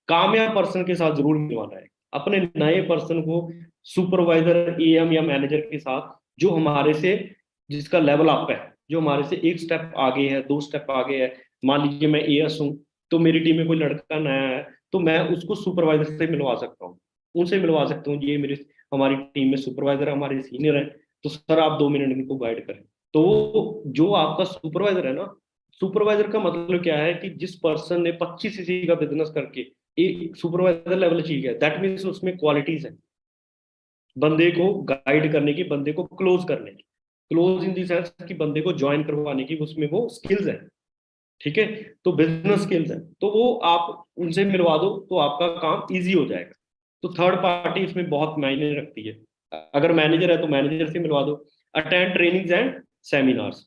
कामयाब पर्सन के साथ जरूर मिलवाना है अपने नए पर्सन को, सुपरवाइजर, एएम या मैनेजर के साथ, जो हमारे से, जिसका लेवल अप है, जो हमारे से एक स्टेप आगे है, 2 स्टेप आगे है। मान लीजिए मैं एएस हूँ, तो मेरी टीम में कोई लड़का नया है, तो मैं उसको सुपरवाइजर से मिलवा सकता हूँ, उनसे मिलवा सकता हूँ, ये मेरे, हमारी टीम में सुपरवाइजर हमारे सीनियर है, तो सर आप 2 मिनट इनको गाइड करें। तो जो आपका सुपरवाइजर है ना, सुपरवाइजर का मतलब क्या है कि जिस पर्सन ने 25 cc का बिजनेस करके एक सुपरवाइजर लेवल अचीव किया, दैट मीन्स उसमें क्वालिटीज है, बंदे को गाइड करने की, बंदे को क्लोज करने की, क्लोज इन दी सेंस कि बंदे को ज्वाइन करवाने की, उसमें वो स्किल्स है। ठीक है। तो बिजनेस स्किल्स है, तो वो आप उनसे मिलवा दो तो आपका काम इजी हो जाएगा। तो थर्ड पार्टी इसमें बहुत मायने रखती है। अगर मैनेजर है तो मैनेजर से मिलवा दो। अटेंड ट्रेनिंग्स एंड सेमिनार्स,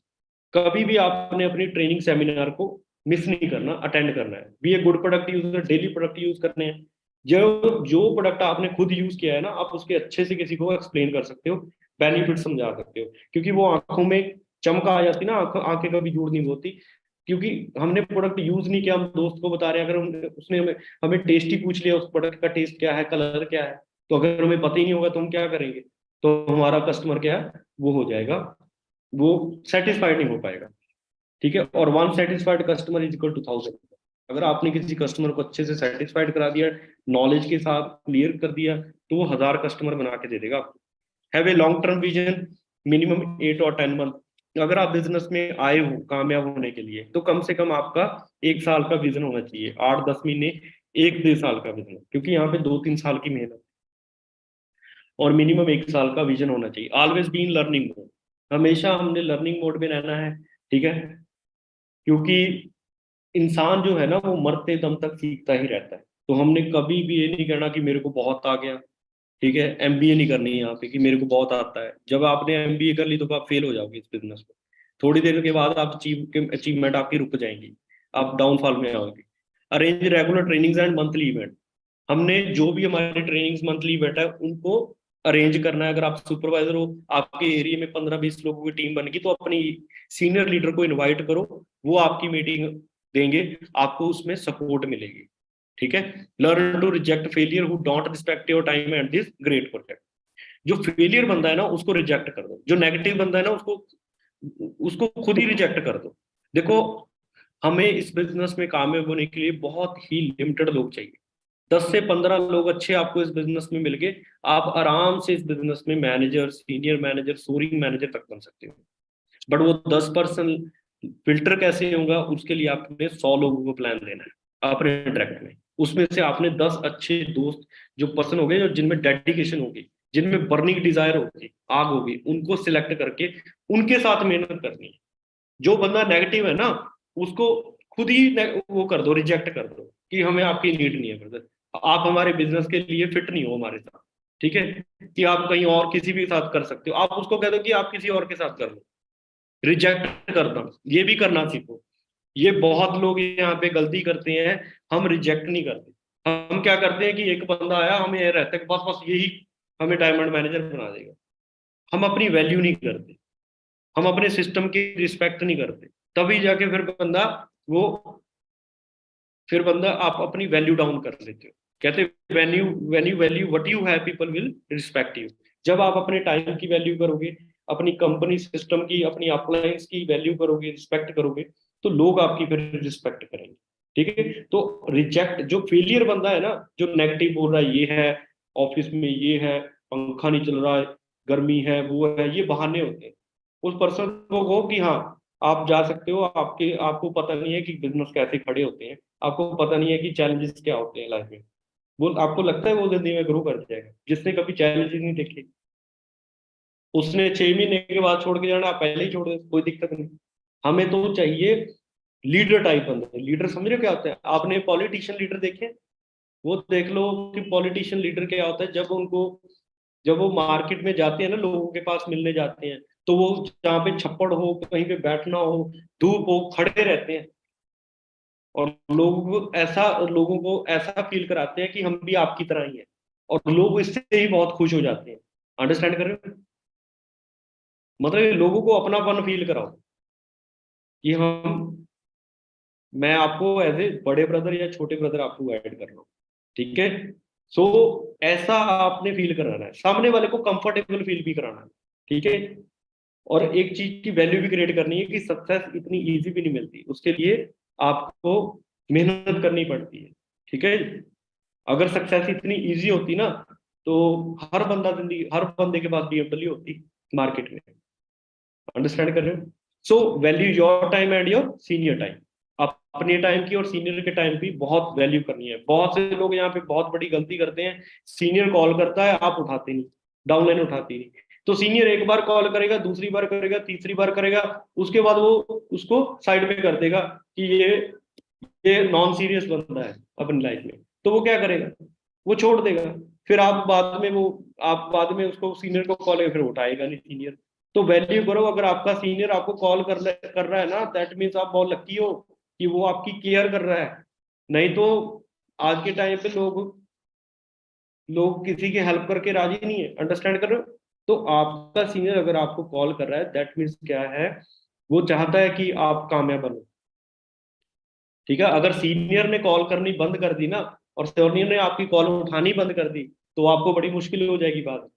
कभी भी आपने अपनी ट्रेनिंग सेमिनार को मिस नहीं करना, अटेंड करना है। Be a good product user, daily product use करने हैं। जो जो प्रोडक्ट आपने खुद यूज किया है ना, आप उसके अच्छे से किसी को एक्सप्लेन कर सकते हो, बेनिफिट समझा सकते हो, क्योंकि वो आंखों में चमक आ जाती ना, आंखें कभी झूठ नहीं बोलती। क्योंकि हमने प्रोडक्ट यूज नहीं किया, हम दोस्त को बता रहे हैं, अगर उसने हमें हमें टेस्ट ही पूछ लिया, उस प्रोडक्ट का टेस्ट क्या है, कलर क्या है, तो अगर हमें पता ही नहीं होगा तो हम क्या करेंगे, तो हमारा कस्टमर क्या है, वो हो जाएगा वो सेटिस्फाइड नहीं हो पाएगा। ठीक है, और 1 satisfied customer is equal to 1000। अगर आपने किसी कस्टमर को अच्छे से सेटिस्फाइड करा दिया, नॉलेज के साथ क्लियर कर दिया, तो वो 1000 कस्टमर बना के दे देगा आपको। Have a long term vision, minimum 8 और 10 मंथ। अगर आप बिजनेस में आए हो कामयाब होने के लिए, तो कम से कम आपका 1 साल का विजन होना चाहिए, 8-10 महीने, 1-1.5 साल का विजन, क्योंकि यहाँ पे 2-3 साल की मेहनत, और मिनिमम 1 साल का विजन होना चाहिए। Always be in learning mode, हमेशा हमने लर्निंग मोड में रहना है। ठीक है, क्योंकि इंसान जो है ना, वो मरते दम तक सीखता ही रहता है। तो हमने कभी भी ये नहीं कहना कि मेरे को बहुत आ गया। ठीक है, एमबीए नहीं करनी है यहाँ पे कि मेरे को बहुत आता है। जब आपने एमबीए कर ली तो आप फेल हो जाओगे इस बिजनेस में। थोड़ी देर के बाद आप अचीवमेंट आपकी रुक जाएंगी, आप डाउनफॉल में आओगे। Arrange regular trainings and monthly event, हमने जो भी हमारे ट्रेनिंग्स मंथली इवेंट है उनको अरेंज करना है। अगर आप सुपरवाइजर हो, आपके एरिया में 15-20 लोगों की टीम बन गई, तो अपनी सीनियर लीडर को इनवाइट करो, वो आपकी मीटिंग देंगे, आपको उसमें सपोर्ट मिलेगी। ठीक है, learn to reject failure who don't respect your time and this great project. जो फेलियर बंदा है ना, उसको रिजेक्ट कर दो। जो नेगेटिव बंदा है ना, उसको उसको खुद ही रिजेक्ट कर दो। देखो, हमें इस बिजनेस में कामयाब होने के लिए बहुत ही लिमिटेड लोग चाहिए। 10 से 15 लोग अच्छे आपको इस बिजनेस में मिल गए, आप आराम से इस बिजनेस में manager, senior manager, soaring manager तक बन सकते हो। बट वो 10% फिल्टर कैसे होगा, उसके लिए आपने 100 लोगों को प्लान देना है अपने ट्रैक में। उसमें से आपने 10 अच्छे दोस्त जो पर्सन हो गए, जो जिनमें डेडिकेशन होगी, जिनमें बर्निंग डिजायर होगी, आग होगी, उनको सिलेक्ट करके उनके साथ मेहनत करनी है। जो बंदा नेगेटिव है ना, उसको खुद ही वो कर दो, रिजेक्ट कर दो कि हमें आपकी नीड नहीं है ब्रदर, आप हमारे बिजनेस के लिए फिट नहीं हो हमारे साथ। ठीक है, कि आप कहीं और किसी भी साथ कर सकते हो, आप उसको कह दो कि आप किसी और के साथ कर लो। रिजेक्ट करना, ये भी करना सीखो। ये बहुत लोग यहाँ पे गलती करते हैं, हम रिजेक्ट नहीं करते। हम क्या करते हैं कि एक बंदा आया, हमें ये रहता है कि बस बस यही हमें डायमंड मैनेजर बना देगा। हम अपनी वैल्यू नहीं करते, हम अपने सिस्टम की रिस्पेक्ट नहीं करते। तभी जाके वो फिर बंदा आप अपनी वैल्यू डाउन कर लेते हो। कहते when you value what you have, people will respect you. जब आप अपने टाइम की वैल्यू करोगे, अपनी कंपनी सिस्टम की, अपनी अप्लायंस की वैल्यू करोगे, रिस्पेक्ट करोगे, तो लोग आपकी फिर रिस्पेक्ट करेंगे। ठीक है, तो रिजेक्ट, जो फेलियर बंदा है ना, जो नेगेटिव बोल रहा है, ये है ऑफिस में, ये है पंखा नहीं चल रहा है, गर्मी है, वो है, ये बहाने होते हैं। उस पर्सन को कहो कि हाँ, आप जा सकते हो, आपको पता नहीं है कि बिजनेस कैसे खड़े होते हैं, आपको पता नहीं है कि चैलेंजेस क्या होते हैं लाइफ में। वो आपको लगता है वो जिंदगी में ग्रो कर जाएगा? जिसने कभी चैलेंजेस नहीं देखे, उसने 6 महीने के बाद छोड़ के जाना, आप पहले ही छोड़ दे, कोई दिक्कत नहीं। हमें तो चाहिए लीडर टाइप बंदे। लीडर समझ रहे हो क्या होता है? आपने पॉलिटिशियन लीडर देखे? वो देख लो कि पॉलिटिशियन लीडर क्या होता है। जब वो मार्केट में जाते हैं ना, लोगों के पास मिलने जाते हैं, तो वो जहाँ पे छप्पड़ हो, कहीं पे बैठना हो, धूप हो, खड़े रहते हैं, और लोगों को ऐसा फील कराते हैं कि हम भी आपकी तरह ही हैं, और लोग इससे ही बहुत खुश हो जाते हैं। अंडरस्टैंड कर रहे हो? मतलब ये लोगों को अपनापन फील कराओ कि मैं आपको एज ए बड़े ब्रदर या छोटे ब्रदर आपको गाइड कर रहा हूँ। ठीक है, सो ऐसा आपने फील कराना है, सामने वाले को कंफर्टेबल फील भी कराना है। ठीक है, और एक चीज की वैल्यू भी क्रिएट करनी है कि सक्सेस इतनी इजी भी नहीं मिलती, उसके लिए आपको मेहनत करनी पड़ती है। ठीक है, अगर सक्सेस इतनी इजी होती ना, तो हर बंदे के पास बीएमडब्ल्यू होती मार्केट में। अंडरस्टैंड कर रहे हो? So value your time and your senior time. अपने टाइम की और सीनियर के टाइम की बहुत वैल्यू करनी है। बहुत से लोग यहाँ पे बहुत बड़ी गलती करते हैं, सीनियर कॉल करता है, आप उठाते नहीं, डाउनलाइन उठाती नहीं। तो सीनियर एक बार कॉल करेगा, दूसरी बार करेगा, तीसरी बार करेगा, उसके बाद वो उसको साइड में कर देगा कि ये नॉन सीरियस बंदा है अपनी लाइफ में। तो वो क्या करेगा? वो छोड़ देगा। फिर आप बाद में उसको सीनियर को कॉल फिर उठाएगा नहीं सीनियर। तो वैल्यू करो। अगर आपका सीनियर आपको कॉल कर रहा है ना, दैट मीन्स आप बहुत लकी हो कि वो आपकी केयर कर रहा है। नहीं तो आज के टाइम पे लोग किसी की हेल्प करके राजी नहीं है। अंडरस्टैंड कर रहे हो? तो आपका सीनियर अगर आपको कॉल कर रहा है, दैट मीन्स क्या है? वो चाहता है कि आप कामयाब बनो। ठीक है, अगर सीनियर ने कॉल करनी बंद कर दी ना, और सीनियर ने आपकी कॉल उठानी बंद कर दी, तो आपको बड़ी मुश्किल हो जाएगी बात।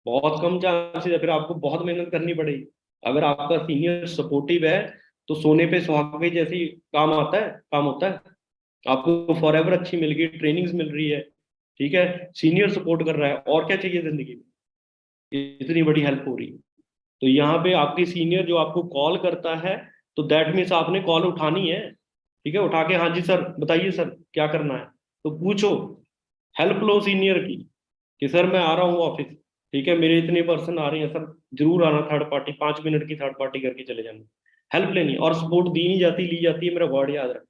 बहुत कम चांसेस है, फिर आपको बहुत मेहनत करनी पड़ेगी। अगर आपका सीनियर सपोर्टिव है तो सोने पे सुहागे जैसी काम आता है, काम होता है। आपको फॉर अच्छी मिल गई, ट्रेनिंग्स मिल रही है, ठीक है, सीनियर सपोर्ट कर रहा है, और क्या चाहिए जिंदगी में, इतनी बड़ी हेल्प हो रही है। तो यहाँ पे आपकी सीनियर जो आपको कॉल करता है, तो दैट मीन्स आपने कॉल उठानी है, ठीक है, उठा के हाँ जी सर बताइए सर क्या करना है, तो पूछो, हेल्प लो सीनियर की कि सर मैं आ रहा हूँ ऑफिस, ठीक है, मेरे इतने पर्सन आ रहे हैं सर, जरूर आना, थर्ड पार्टी 5 मिनट की थर्ड पार्टी करके चले जाना, हेल्प लेनी, और सपोर्ट दी नहीं जाती, ली जाती है, मेरा वर्ड याद रख।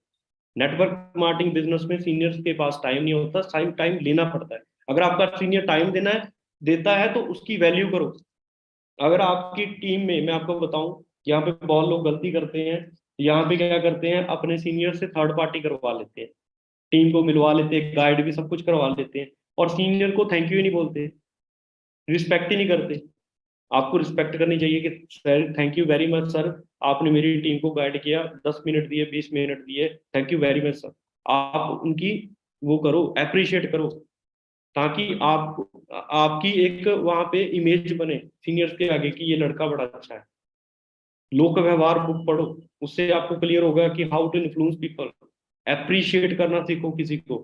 नेटवर्क मार्केटिंग बिजनेस में सीनियर्स के पास टाइम नहीं होता, टाइम टाइम लेना पड़ता है। अगर आपका सीनियर टाइम देना है, देता है, तो उसकी वैल्यू करो। अगर आपकी टीम में, मैं आपको बताऊं, यहाँ पे बहुत लोग गलती करते हैं, यहाँ पे क्या करते हैं, अपने सीनियर से थर्ड पार्टी करवा लेते हैं, टीम को मिलवा लेते हैं, गाइड भी सब कुछ करवा लेते हैं, और सीनियर को थैंक यू ही नहीं बोलते, रिस्पेक्ट ही नहीं करते। आपको रिस्पेक्ट करनी चाहिए कि sir thank you very much sir, आपने मेरी टीम को गाइड किया, 10 मिनट दिए, 20 मिनट दिए, thank you very much sir. आप उनकी वो करो, अप्रिशिएट करो, ताकि आप आपकी एक वहां पे इमेज बने सीनियर्स के आगे कि ये लड़का बड़ा अच्छा है। लोक व्यवहार बुक पढ़ो, उससे आपको क्लियर होगा कि how to influence people. Appreciate करना सीखो किसी को,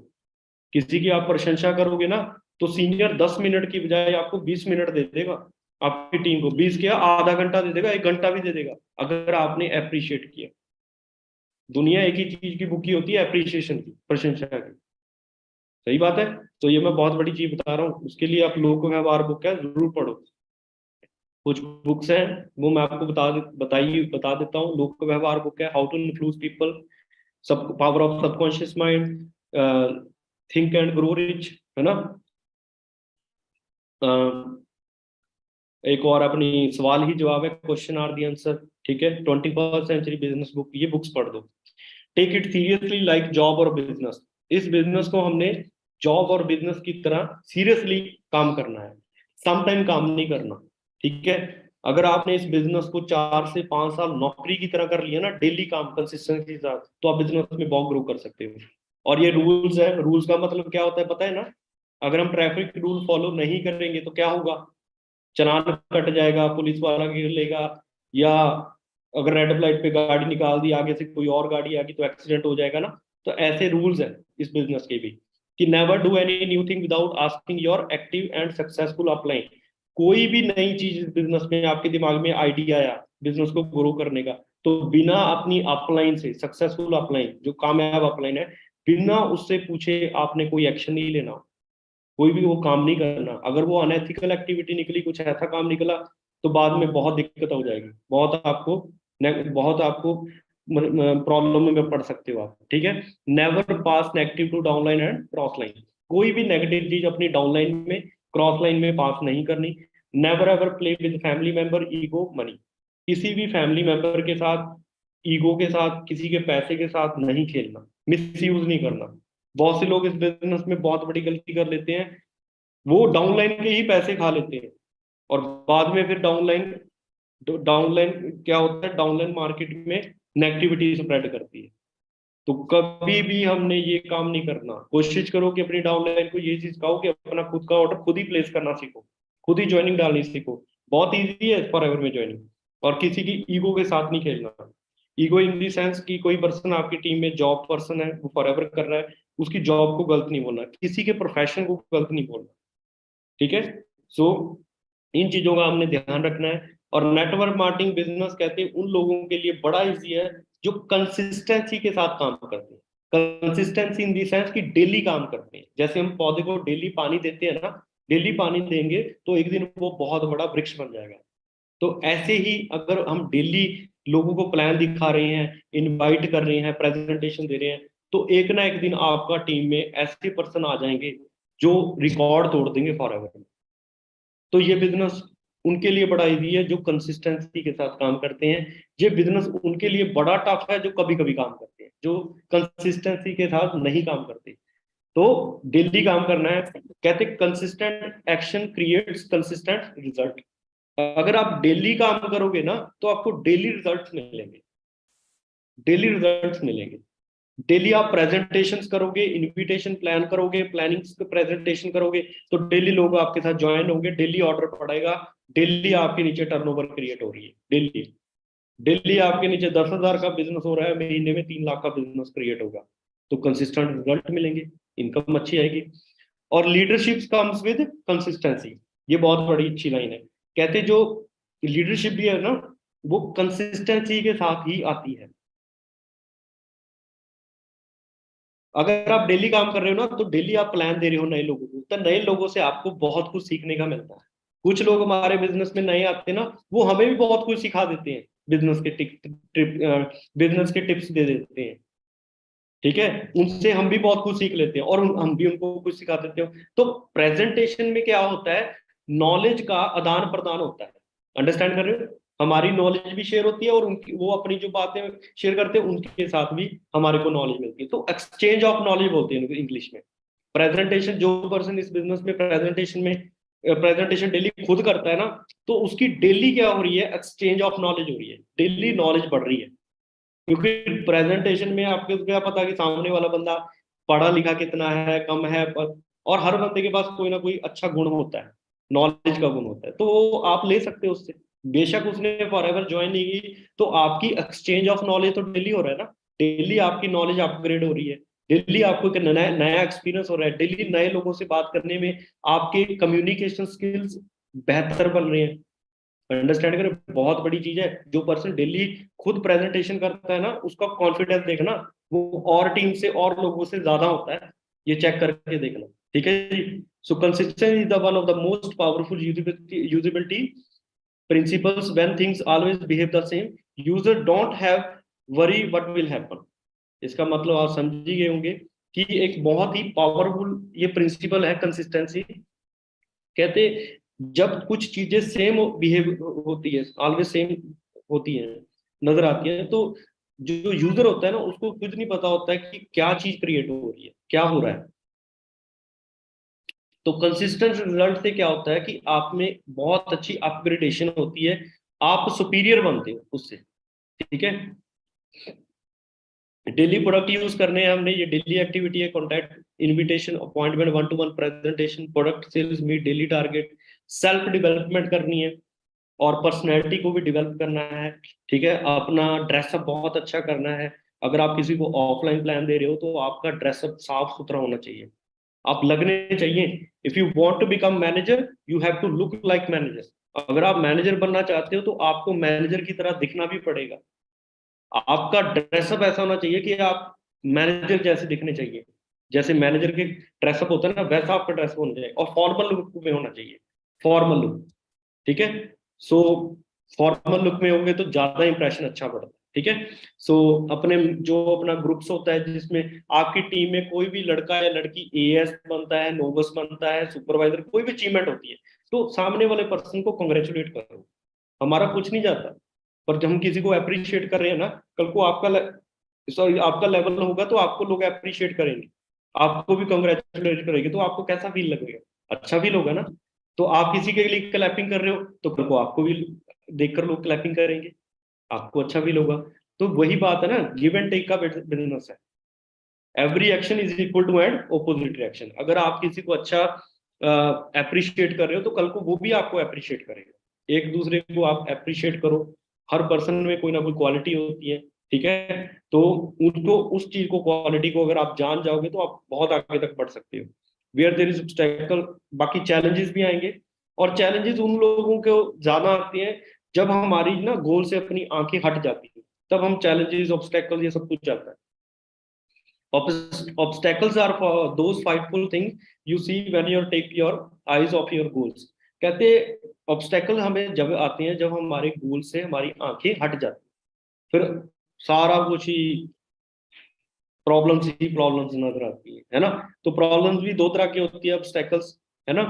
किसी की आप प्रशंसा करोगे ना, तो सीनियर 10 मिनट की बजाय आपको 20 मिनट दे देगा, आपकी टीम को 20 क्या आधा घंटा दे देगा, 1 घंटा भी दे देगा, अगर आपने अप्रिशिएट किया। दुनिया एक ही चीज की भूखी होती है, अप्रिशिएशन की, प्रशंसा की। सही बात है। तो ये मैं बहुत बड़ी चीज बता रहा हूँ, उसके लिए आप लोक व्यवहार बुक है, जरूर पढ़ो। कुछ बुक्स हैं वो मैं आपको बता देता हूँ। लोक व्यवहार बुक है, हाउ टू इन्फ्लुएंस पीपल, सब power of subconscious mind, think and grow rich, है ना। अ, एक और अपनी सवाल ही जवाब है, क्वेश्चन आर दी आंसर, ठीक है, 21st सेंचुरी बिजनेस बुक, ये बुक्स पढ़ दो। Take it seriously like job और बिजनेस, इस बिजनेस को हमने जॉब और बिजनेस की तरह सीरियसली काम करना है, सम टाइम काम नहीं करना, ठीक है। अगर आपने इस बिजनेस को 4 से 5 साल नौकरी की तरह कर लिया ना, डेली काम कंसिस्टेंसी के साथ, तो आप बिजनेस में बहुत ग्रो कर सकते हो। और ये रूल्स है, रूल्स का मतलब क्या होता है पता है ना। अगर हम ट्रैफिक रूल फॉलो नहीं करेंगे तो क्या होगा, चालान कट जाएगा, पुलिस वाला घेर लेगा, या अगर रेड लाइट पे गाड़ी निकाल दी, आगे से कोई और गाड़ी आ गई तो एक्सीडेंट हो जाएगा ना। तो ऐसे रूल्स है इस बिजनेस के भी, कि never do any new thing without asking your active and successful upline. कोई भी नई चीज इस बिजनेस में आपके दिमाग में आइडिया आया बिजनेस को ग्रो करने का, तो बिना अपनी अपलाइन से, सक्सेसफुल अपलाइन जो कामयाब अपलाइन है, बिना उससे पूछे आपने कोई एक्शन नहीं लेना, कोई भी वो काम नहीं करना। अगर वो अनएथिकल एक्टिविटी निकली, कुछ ऐसा काम निकला, तो बाद में बहुत दिक्कत हो जाएगी, बहुत आपको प्रॉब्लम में पड़ सकते हो आप, ठीक है। Never pass negative to downline and cross line, कोई भी नेगेटिव चीज अपनी डाउनलाइन में, क्रॉस लाइन में पास नहीं करनी। Never ever play with family member ego money, किसी भी फैमिली मेंबर के साथ, ईगो के साथ, किसी के पैसे के साथ नहीं खेलना, मिस यूज नहीं करना। बहुत से लोग इस बिजनेस में बहुत बड़ी गलती कर लेते हैं, वो डाउनलाइन के ही पैसे खा लेते हैं, और बाद में फिर डाउनलाइन डाउनलाइन क्या होता है, डाउनलाइन मार्केट में नेगेटिविटी स्प्रेड करती है। तो कभी भी हमने ये काम नहीं करना। कोशिश करो कि अपनी डाउनलाइन को ये चीज कहो कि अपना खुद का ऑर्डर खुद ही प्लेस करना सीखो, खुद ही ज्वाइनिंग डालनी सीखो। बहुत इजी है फॉर एवर में ज्वाइनिंग, और किसी की ईगो के साथ नहीं खेलना। ईगो इन दी सेंस कि कोई पर्सन आपकी टीम में जॉब पर्सन है, वो फॉर एवर कर रहा है, उसकी जॉब को गलत नहीं बोलना, किसी के प्रोफेशन को गलत नहीं बोलना, ठीक है। सो इन चीजों का हमने ध्यान रखना है। और नेटवर्क मार्केटिंग बिजनेस कहते हैं उन लोगों के लिए बड़ा इजी है जो कंसिस्टेंसी के साथ काम करते हैं। कंसिस्टेंसी इन दी सेंस कि डेली काम करते हैं, जैसे हम पौधे को डेली पानी देते हैं ना, डेली पानी देंगे तो एक दिन वो बहुत बड़ा वृक्ष बन जाएगा। तो ऐसे ही अगर हम डेली लोगों को प्लान दिखा रहे हैं, इनवाइट कर रहे हैं, प्रेजेंटेशन दे रहे हैं, तो एक ना एक दिन आपका टीम में ऐसे पर्सन आ जाएंगे जो रिकॉर्ड तोड़ देंगे फॉर एवर। तो ये बिजनेस उनके लिए बड़ा इजी है जो कंसिस्टेंसी के साथ काम करते हैं। ये बिजनेस उनके लिए बड़ा टफ है जो कभी कभी काम करते हैं, जो कंसिस्टेंसी के साथ नहीं काम करते। तो डेली काम करना है, कहते consistent action creates consistent result. अगर आप डेली काम करोगे ना, तो आपको डेली रिजल्ट्स मिलेंगे, डेली रिजल्ट्स मिलेंगे। डेली आप प्रेजेंटेशंस करोगे, इनविटेशन प्लान करोगे, प्लानिंग प्रेजेंटेशन करोगे, तो डेली लोग आपके साथ ज्वाइन होंगे, डेली ऑर्डर पड़ेगा, डेली आपके नीचे टर्नओवर क्रिएट हो रही है, डेली डेली आपके नीचे 10,000 का बिजनेस हो रहा है, महीने में 3 लाख का बिजनेस क्रिएट होगा, तो कंसिस्टेंट रिजल्ट मिलेंगे, इनकम अच्छी आएगी। और लीडरशिप कम्स विद कंसिस्टेंसी, ये बहुत बड़ी अच्छी लाइन है। कहते जो लीडरशिप भी है ना, वो कंसिस्टेंसी के साथ ही आती है। अगर आप डेली काम कर रहे हो ना, तो डेली आप प्लान दे रहे हो नए लोगों को, तो नए लोगों से आपको बहुत कुछ सीखने का मिलता है। कुछ लोग हमारे बिजनेस में नए आते हैं ना, वो हमें भी बहुत कुछ सिखा देते हैं, बिजनेस के टिप्स दे देते हैं, ठीक है, उनसे हम भी बहुत कुछ सीख लेते हैं और हम भी उनको कुछ सिखा देते हैं। तो प्रेजेंटेशन में क्या होता है, नॉलेज का आदान प्रदान होता है, अंडरस्टैंड कर रहे हो, हमारी नॉलेज भी शेयर होती है और उनकी, वो अपनी जो बातें शेयर करते हैं उनके साथ भी हमारे को नॉलेज मिलती है, तो एक्सचेंज ऑफ नॉलेज बोलते हैं इंग्लिश में। प्रेजेंटेशन, जो पर्सन इस बिजनेस में प्रेजेंटेशन डेली खुद करता है ना, तो उसकी डेली क्या हो रही है, एक्सचेंज ऑफ नॉलेज हो रही है, डेली नॉलेज बढ़ रही है। क्योंकि प्रेजेंटेशन में आपको क्या पता कि सामने वाला बंदा पढ़ा लिखा कितना है, कम है, और हर बंदे के पास कोई ना कोई अच्छा गुण होता है, नॉलेज का गुण होता है, तो वो आप ले सकते हो उससे। बेशक उसने फॉरएवर ज्वाइन नहीं की, तो आपकी एक्सचेंज ऑफ नॉलेज तो डेली हो रहा है ना, डेली आपकी नॉलेज अपग्रेड हो रही है, डेली आपको एक नया नया एक्सपीरियंस हो रहा है, डेली नए लोगों से बात करने में आपके कम्युनिकेशन स्किल्स बेहतर बन रहे हैं, अंडरस्टैंड करें, बहुत बड़ी चीज है। जो पर्सन डेली खुद प्रेजेंटेशन करता है ना, उसका कॉन्फिडेंस देखना, वो और टीम से और लोगों से ज्यादा होता है, ये चेक करके देखना, ठीक है जी। So consistency is the one of the most powerful usability principles when things always behave the same, user don't have worry what will happen। इसका मतलब आप समझ ही गए होंगे कि एक बहुत ही पावरफुल ये प्रिंसिपल है कंसिस्टेंसी। कहते जब कुछ चीजें सेम बिहेव होती है, ऑलवेज सेम होती है, नजर आती है, तो जो यूजर होता है ना, उसको कुछ नहीं पता होता है कि क्या चीज क्रिएट हो रही है, क्या हो रहा है। तो कंसिस्टेंट रिजल्ट से क्या होता है कि आप में बहुत अच्छी अपग्रेडेशन होती है, आप सुपीरियर बनते हो उससे, ठीक है। डेली प्रोडक्ट यूज करने हैं हमने, ये डेली एक्टिविटी है, contact, invitation, appointment, one to one presentation, product sales, meet daily target, self development करनी है और पर्सनैलिटी को भी डेवलप करना है, ठीक है। अपना ड्रेसअप बहुत अच्छा करना है। अगर आप किसी को ऑफलाइन प्लान दे रहे हो, तो आपका ड्रेसअप साफ सुथरा होना चाहिए, आप लगने चाहिए। If you want to become manager, you have to look like manager. अगर आप मैनेजर बनना चाहते हो, तो आपको मैनेजर की तरह दिखना भी पड़ेगा। आपका ड्रेसअप ऐसा होना चाहिए कि आप मैनेजर जैसे दिखने चाहिए, जैसे मैनेजर के ड्रेसअप होता है ना, वैसा आपका ड्रेसअप होना चाहिए, और फॉर्मल लुक में होना चाहिए, फॉर्मल लुक, ठीक है। सो फॉर्मल लुक में होंगे तो ज्यादा इंप्रेशन अच्छा पड़ता है, ठीक है। सो अपने जो अपना ग्रुप्स होता है, जिसमें आपकी टीम में कोई भी लड़का या लड़की एएस बनता है, नोबस बनता है, सुपरवाइजर, कोई भी अचीवमेंट होती है, तो सामने वाले पर्सन को कॉन्ग्रेचुलेट करो, हमारा कुछ नहीं जाता। पर जब हम किसी को अप्रिशिएट कर रहे हैं ना, कल को सॉरी आपका लेवल होगा, तो आपको लोग अप्रिशिएट करेंगे, आपको भी कॉन्ग्रेचुलेट करेंगे, तो आपको कैसा फील लगेगा, अच्छा फील होगा ना। तो आप किसी के लिए क्लैपिंग कर रहे हो, तो कल को आपको भी देखकर लोग क्लैपिंग करेंगे, आपको अच्छा फील होगा। तो वही बात है ना, गिव एंड टेक का बिजनेस है। Every action is equal to and opposite reaction. अगर आप किसी को अच्छा अप्रिशिएट कर रहे हो, तो कल को वो भी आपको अप्रिशिएट करेगा, एक दूसरे को आप अप्रिशिएट करो। हर पर्सन में कोई ना कोई क्वालिटी होती है, ठीक है। तो उनको, उस चीज को, क्वालिटी को अगर आप जान जाओगे, तो आप बहुत आगे तक बढ़ सकते हो। वेयर देयर इज ऑब्स्टेकल, बाकी चैलेंजेस भी आएंगे, और चैलेंजेस उन लोगों को ज्यादा आती हैं जब हमारी ना गोल से अपनी आंखें हट जाती है, तब हम चैलेंजेस, ऑब्स्टेकल, ये सब कुछ आता है। Obstacles are for those frightful things you see when you take your eyes off your goals। कहते ऑब्स्टेकल हमें जब आते हैं जब हमारे गोल से हमारी आंखें हट जाती, फिर सारा कुछ ही प्रॉब्लम्स नजर आती है ना। तो प्रॉब्लम्स भी दो तरह की होती है, ऑब्स्टेकल्स, है ना।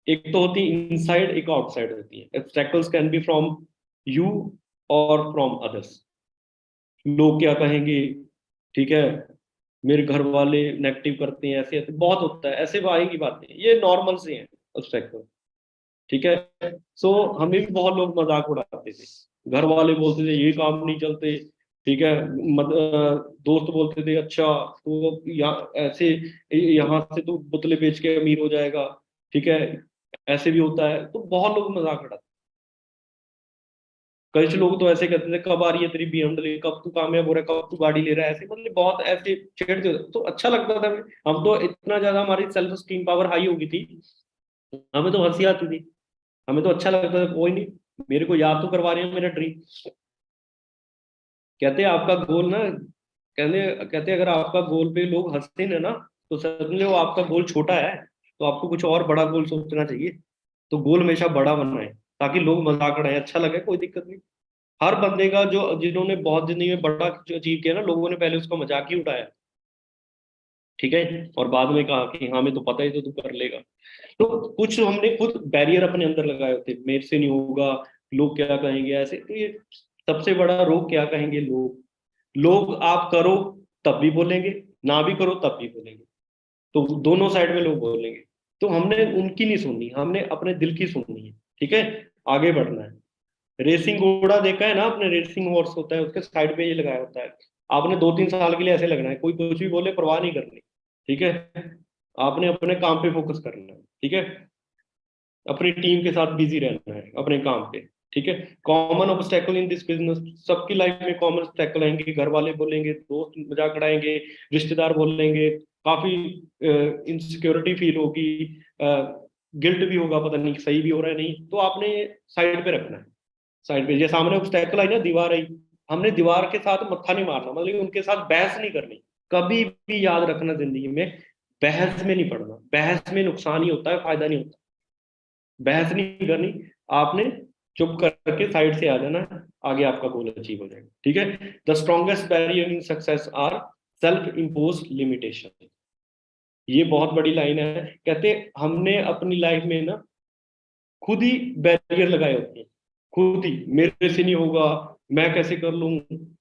एक तो होती है इनसाइड, एक आउटसाइड होती है। Obstacles can be from you और फ्रॉम अदर्स। लोग क्या कहेंगे, ठीक है, मेरे घर वाले नेगेटिव करते हैं, ऐसे ऐसे बहुत होता है, ऐसे आएगी बातें, ये नॉर्मल से हैं ऑब्स्टेकल, ठीक है। सो हमें भी बहुत लोग मजाक उड़ाते थे, घर वाले बोलते थे ये काम नहीं चलते, ठीक है। दोस्त बोलते थे अच्छा तो यहाँ ऐसे, यहाँ से तो बोतलें बेच के अमीर हो जाएगा, ठीक है, ऐसे भी होता है, तो बहुत लोग मजाक उड़ाते। कई लोग तो ऐसे कहते थे कब आ रही है तेरी BMW, कब तू कामयाब हो रहा है, कब तू गाड़ी ले रहा है, ऐसे मतलब बहुत ऐसे छेड़ते होते, तो अच्छा लगता था हमें। हम तो इतना ज्यादा हमारी सेल्फ स्टीम पावर हाई हो गई थी, हमें तो हंसी आती थी, हमें तो अच्छा लगता था, कोई नहीं, मेरे को याद तो करवा रहे हैं मेरा ड्रीम। कहते हैं आपका गोल ना, कहते कहते अगर आपका गोल पे लोग हंसते हैं ना, तो समझ लो आपका गोल छोटा है, तो आपको कुछ और बड़ा गोल सोचना चाहिए। तो गोल हमेशा बड़ा बनना है, ताकि लोग मजाक उड़ाए, अच्छा लगे, कोई दिक्कत नहीं। हर बंदे का जो, जिन्होंने बहुत जिंदगी में बड़ा अचीव किया ना, लोगों ने पहले उसका मजाक ही उठाया, ठीक है, और बाद में कहा कि हाँ हमें तो पता ही, तो तू कर लेगा। तो कुछ हमने खुद बैरियर अपने अंदर लगाए होते, मेरे से नहीं होगा, लोग क्या कहेंगे ऐसे, तो ये सबसे बड़ा रोग, क्या कहेंगे लोग। लोग आप करो तब भी बोलेंगे, ना भी करो तब भी बोलेंगे, तो दोनों साइड में लोग बोलेंगे। तो हमने उनकी नहीं सुननी, हमने अपने दिल की सुननी है, ठीक है, आगे बढ़ना है। रेसिंग घोड़ा देखा है ना आपने, रेसिंग हॉर्स होता है, उसके साइड पे ये लगाया होता है, आपने 2-3 साल के लिए ऐसे लगना है, कोई कुछ भी बोले परवाह नहीं करनी, ठीक है, आपने अपने काम पे फोकस करना है, ठीक है, अपनी टीम के साथ बिजी रहना है अपने काम पे, ठीक है। Common obstacle in this business, सबकी लाइफ में कॉमन ऑब्स्टेकल आएंगे, घर वाले बोलेंगे, दोस्त मजाक उड़ाएंगे, रिश्तेदार बोलेंगे, काफी इनसिक्योरिटी फील होगी, गिल्ट भी होगा, पता नहीं सही भी हो रहा है नहीं, तो आपने साइड पे रखना है। साइड पे, ये सामने ऑब्स्टेकल आई ना, दीवार आई, हमने दीवार के साथ मत्था नहीं मारना, मतलब कि उनके साथ बहस नहीं करनी। कभी भी याद रखना जिंदगी में, बहस में नहीं पड़ना, बहस में नुकसान ही होता है, फायदा नहीं होता। बहस नहीं करनी, आपने चुप करके साइड से आ जाना, आगे आपका गोल अचीव हो जाएगा, ठीक है। The strongest barrier in success are self impose limitation. ये बहुत बड़ी लाइन है, कहते हमने अपनी लाइफ में ना खुद ही बैरियर लगाए होते हैं, खुद ही, मेरे से नहीं होगा, मैं कैसे कर लूं,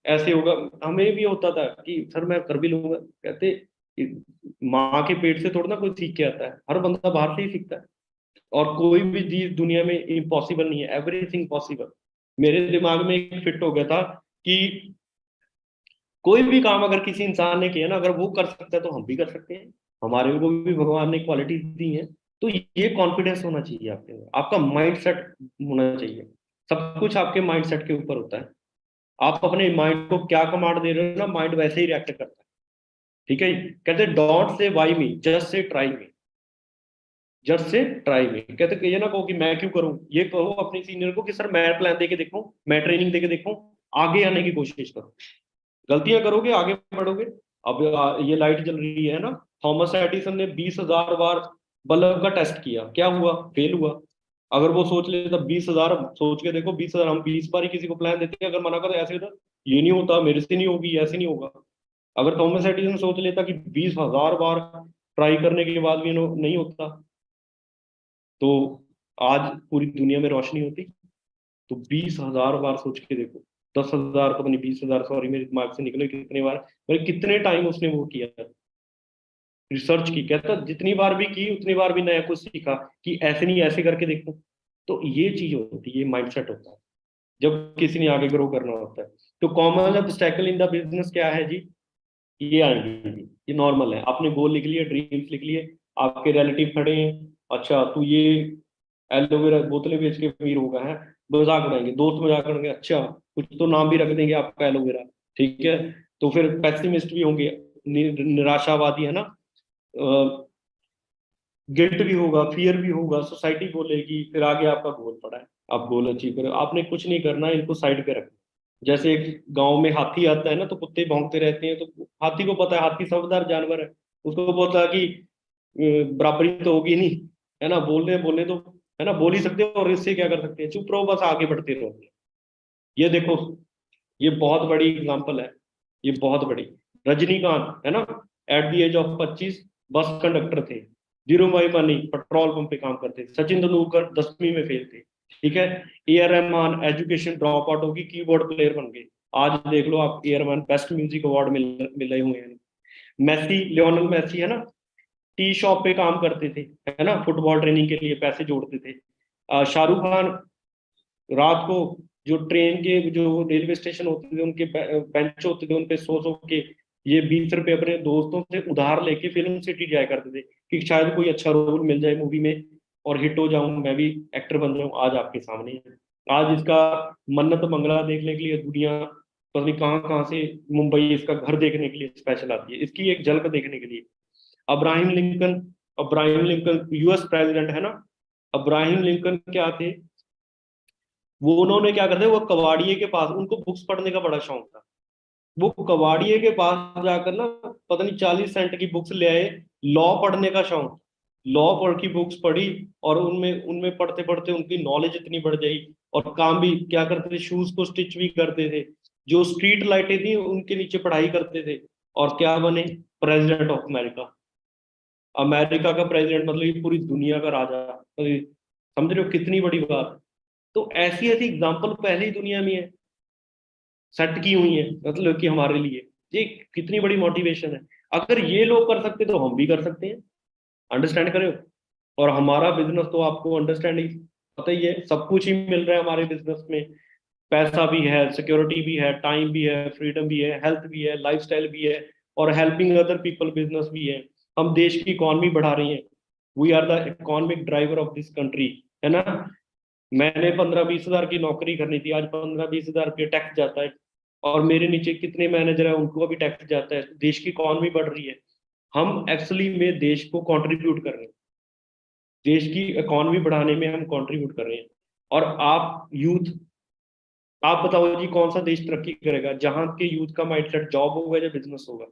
ऐसे होगा। हमें भी होता था कि सर मैं कर भी लूंगा, कहते माँ के पेट से थोड़ा ना कोई सीख के आता है, हर बंदा बाहर से ही सीखता है, और कोई भी चीज दुनिया में इम्पॉसिबल नहीं है, एवरीथिंग पॉसिबल। मेरे दिमाग में एक फिट हो गया था कि कोई भी काम अगर किसी इंसान ने किया ना, अगर वो कर सकता है तो हम भी कर सकते हैं, हमारे को भी भगवान ने क्वालिटी दी है। तो ये कॉन्फिडेंस होना चाहिए आपके अंदर, आपका माइंड सेट होना चाहिए, सब कुछ आपके माइंड सेट के ऊपर होता है। आप अपने माइंड को क्या कमांड दे रहे हो ना, माइंड वैसे ही रिएक्ट करता है, ठीक है। कहते don't say why me, just say try me, just say try me. कहते कि ये ना कहो कि मैं क्यों करूं, ये कहो अपने सीनियर को कि सर मैं प्लान देके देखूं, मैं ट्रेनिंग देके देखूं, आगे आने की कोशिश करो। गलतियां करोगे आगे बढ़ोगे। अब ये लाइट जल रही है ना, थॉमस एडिसन ने 20,000 बार बल्ब का टेस्ट किया, क्या हुआ, फेल हुआ। अगर वो सोच लेता 20,000, सोच के देखो 20,000, हम 20 बार ही किसी को प्लान देते हैं, अगर मना कर ऐसे होता, ये नहीं होता, मेरे से नहीं होगी, ऐसे नहीं होगा। अगर थॉमस एडिसन सोच लेता कि 20,000 बार ट्राई करने के बाद भी नहीं होता, तो आज पूरी दुनिया में रोशनी होती। तो 20,000 बार सोच के देखो, 10,000, पता नहीं 20,000, सॉरी मेरे दिमाग से निकले कितने बार, मतलब कितने टाइम उसने वो किया, रिसर्च की, कहता जितनी बार भी की उतनी बार भी नया कुछ सीखा, कि ऐसे नहीं ऐसे करके देखो। तो ये चीज होती है, ये माइंडसेट होता है जब किसी ने आगे ग्रो करना होता है। तो common obstacle in the business क्या है जी, ये आएंगे जी, ये नॉर्मल है। आपने गोल लिख लिए, ड्रीम्स लिख लिए, आपके रिलेटिव खड़े हैं, अच्छा तू ये एलोवेरा बोतलें बेच के अमीर होगा है, मजाक उड़ाएंगे, दोस्त मजाक उड़ाएंगे, अच्छा कुछ तो नाम भी रख देंगे आपका एलोवेरा, ठीक है। तो फिर पेसिमिस्ट भी होंगे, निराशावादी है ना, गिल्ट भी होगा, फियर भी होगा, सोसाइटी बोलेगी, फिर आगे आपका गोल पड़ा है, आप गोल अचीव करो, आपने कुछ नहीं करना है, इनको साइड पे रखना। जैसे एक गांव में हाथी आता है ना, तो कुत्ते भौंकते रहते हैं, तो हाथी को पता है हाथी समझदार जानवर है, उसको पता है कि बराबरी तो होगी नहीं, है ना, बोलने तो, है ना, बोल ही सकते हो, और इससे क्या कर सकते हैं, चुप रहो बस, आगे बढ़ते रहो। ये देखो, ये बहुत बड़ी एग्जांपल है, ये बहुत बड़ी। रजनीकांत है ना, at the age of 25 bus conductor थे, zero my money, petrol pump पे काम करते थे। सचिन तेंदुलकर 10वीं में फेल थे, ठीक है। A R Rahman education drop out होगी, कीबोर्ड प्लेयर बन गए। आज देख लो आप, A R Rahman best music award मिल रहे हुए हैं। मैसी, लियोनल मैसी है ना, टी शॉप पे काम करते थे, है ना, फुटबॉल ट्रेनिंग के लिए पैसे जोड़ते थे। शाहरुख खान रात को जो ट्रेन के जो रेलवे स्टेशन होते थे उनके बेंच होते थे उन पे सौ सौ के ये 20 रुपए अपने दोस्तों से उधार लेके फिल्म सिटी जाया करते थे कि शायद कोई अच्छा रोल मिल जाए मूवी में और हिट हो जाऊं, मैं भी एक्टर बन जाऊं। आज आपके सामने है। आज इसका मन्नत मंगला देखने के लिए दुनिया पता नहीं कहाँ कहाँ से, मुंबई इसका घर देखने के लिए स्पेशल आती है, इसकी एक झलक देखने के लिए। Abraham Lincoln, Abraham Lincoln US president है ना। अब्राहिम लिंकन क्या थे, वो उन्होंने क्या करते, वो कबाड़िए के पास, उनको बुक्स पढ़ने का बड़ा शौक था, वो कबाड़िए के पास जाकर ना पता नहीं 40 सेंट की बुक्स ले आए, लॉ पढ़ने का शौक, लॉ पढ़ की बुक्स पढ़ी और उनमें उनमें पढ़ते पढ़ते उनकी नॉलेज इतनी बढ़ गई। और काम भी क्या करते थे, शूज को स्टिच भी करते थे, जो स्ट्रीट लाइटें थी उनके नीचे पढ़ाई करते थे, और क्या बने, प्रेसिडेंट ऑफ अमेरिका। अमेरिका का प्रेसिडेंट मतलब ये पूरी दुनिया का राजा, तो समझ रहे हो कितनी बड़ी बात है। तो ऐसी ऐसी एग्जाम्पल पहले ही दुनिया में है, सेट की हुई है, मतलब कि हमारे लिए ये कितनी बड़ी मोटिवेशन है। अगर ये लोग कर सकते तो हम भी कर सकते हैं। अंडरस्टैंड करो। और हमारा बिजनेस तो आपको अंडरस्टैंड ही पता ही है, सब कुछ ही मिल रहा है हमारे बिजनेस में। पैसा भी है, सिक्योरिटी भी है, टाइम भी है, फ्रीडम भी है, हेल्थ भी है, लाइफस्टाइल भी है, और हेल्पिंग अदर पीपल बिजनेस भी है। हम देश की इकॉनमी बढ़ा रहे हैं। We are the economic driver of this country, है ना। मैंने 15-20 हजार की नौकरी करनी थी, आज 15-20 हजार रुपये टैक्स जाता है, और मेरे नीचे कितने मैनेजर है उनको भी टैक्स जाता है। देश की इकॉनमी बढ़ रही है, हम एक्चुअली में देश को कंट्रीब्यूट कर रहे हैं, देश की इकॉनमी बढ़ाने में हम कंट्रीब्यूट कर रहे हैं। और आप यूथ, आप बताओ जी कौन सा देश तरक्की करेगा जहां के यूथ का माइंडसेट जॉब होगा या बिजनेस होगा।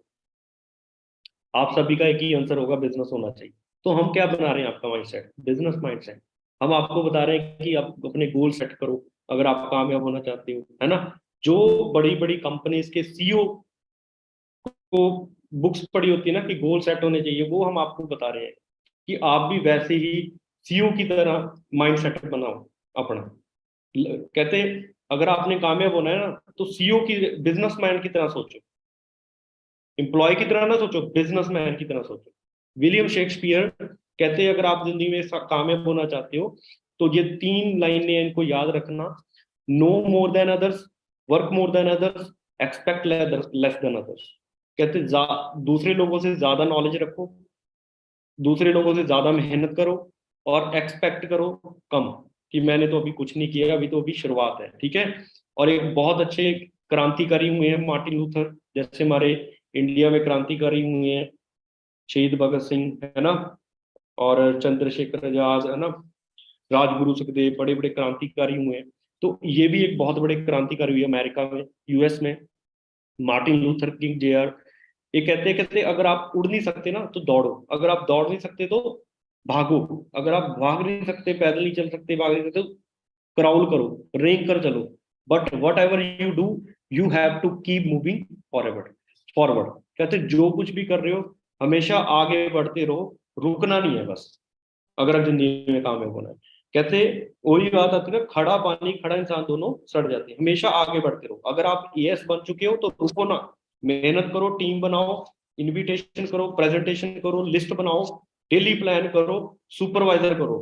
आप सभी का एक ही आंसर होगा, बिजनेस होना चाहिए। तो हम क्या बना रहे हैं, आपका माइंडसेट बिजनेस माइंडसेट। हम आपको बता रहे हैं कि आप अपने गोल सेट करो अगर आप कामयाब होना चाहते हो, है ना। जो बड़ी बड़ी कंपनीज के सीईओ को बुक्स पढ़ी होती है ना कि गोल सेट होने चाहिए, वो हम आपको बता रहे हैं कि आप भी वैसे ही सीईओ की तरह माइंड सेट बनाओ अपना। कहते अगर आपने कामयाब होना है ना तो सीईओ की, बिजनेसमैन की तरह सोचो, एम्प्लॉय की तरह ना सोचो, बिजनेसमैन की तरह सोचो। विलियम शेक्सपियर कहते हैं अगर आप जिंदगी में कामयाब होना चाहते हो तो ये 3 लाइनें इनको याद रखना। No more than others, work more than others, expect less than others. कहते दूसरे लोगों से ज्यादा नॉलेज रखो, दूसरे लोगों से ज्यादा मेहनत करो, और एक्सपेक्ट करो कम, कि मैंने तो अभी कुछ नहीं किया, अभी तो अभी शुरुआत है, ठीक है। और एक बहुत अच्छे क्रांतिकारी हुए हैं मार्टिन लूथर, जैसे हमारे इंडिया में क्रांतिकारी हुए हैं शहीद भगत सिंह, है ना, और चंद्रशेखर आजाद, है ना, राजगुरु सुखदेव, बड़े बड़े क्रांतिकारी हुए हैं। तो ये भी एक बहुत बड़े क्रांतिकारी हुए अमेरिका में, यूएस में, मार्टिन लूथर किंग जेआर। ये कहते अगर आप उड़ नहीं सकते ना तो दौड़ो, अगर आप दौड़ नहीं सकते तो भागो, अगर आप भाग नहीं सकते, पैदल नहीं चल सकते, भाग नहीं सकते तो क्राउल करो, रेंग कर चलो, but whatever you do you have to keep moving forward. Forward कहते जो कुछ भी कर रहे हो हमेशा आगे बढ़ते रहो, रुकना नहीं है बस, अगर आप जिंदगी में कामयाब होना है। कहते वही बात आती है ना, खड़ा पानी खड़ा इंसान दोनों सड़ जाते हैं, हमेशा आगे बढ़ते रहो। अगर आप एएस बन चुके हो तो रुको ना, मेहनत करो, टीम बनाओ, इनविटेशन करो, प्रेजेंटेशन करो, लिस्ट बनाओ, डेली प्लान करो, सुपरवाइजर करो।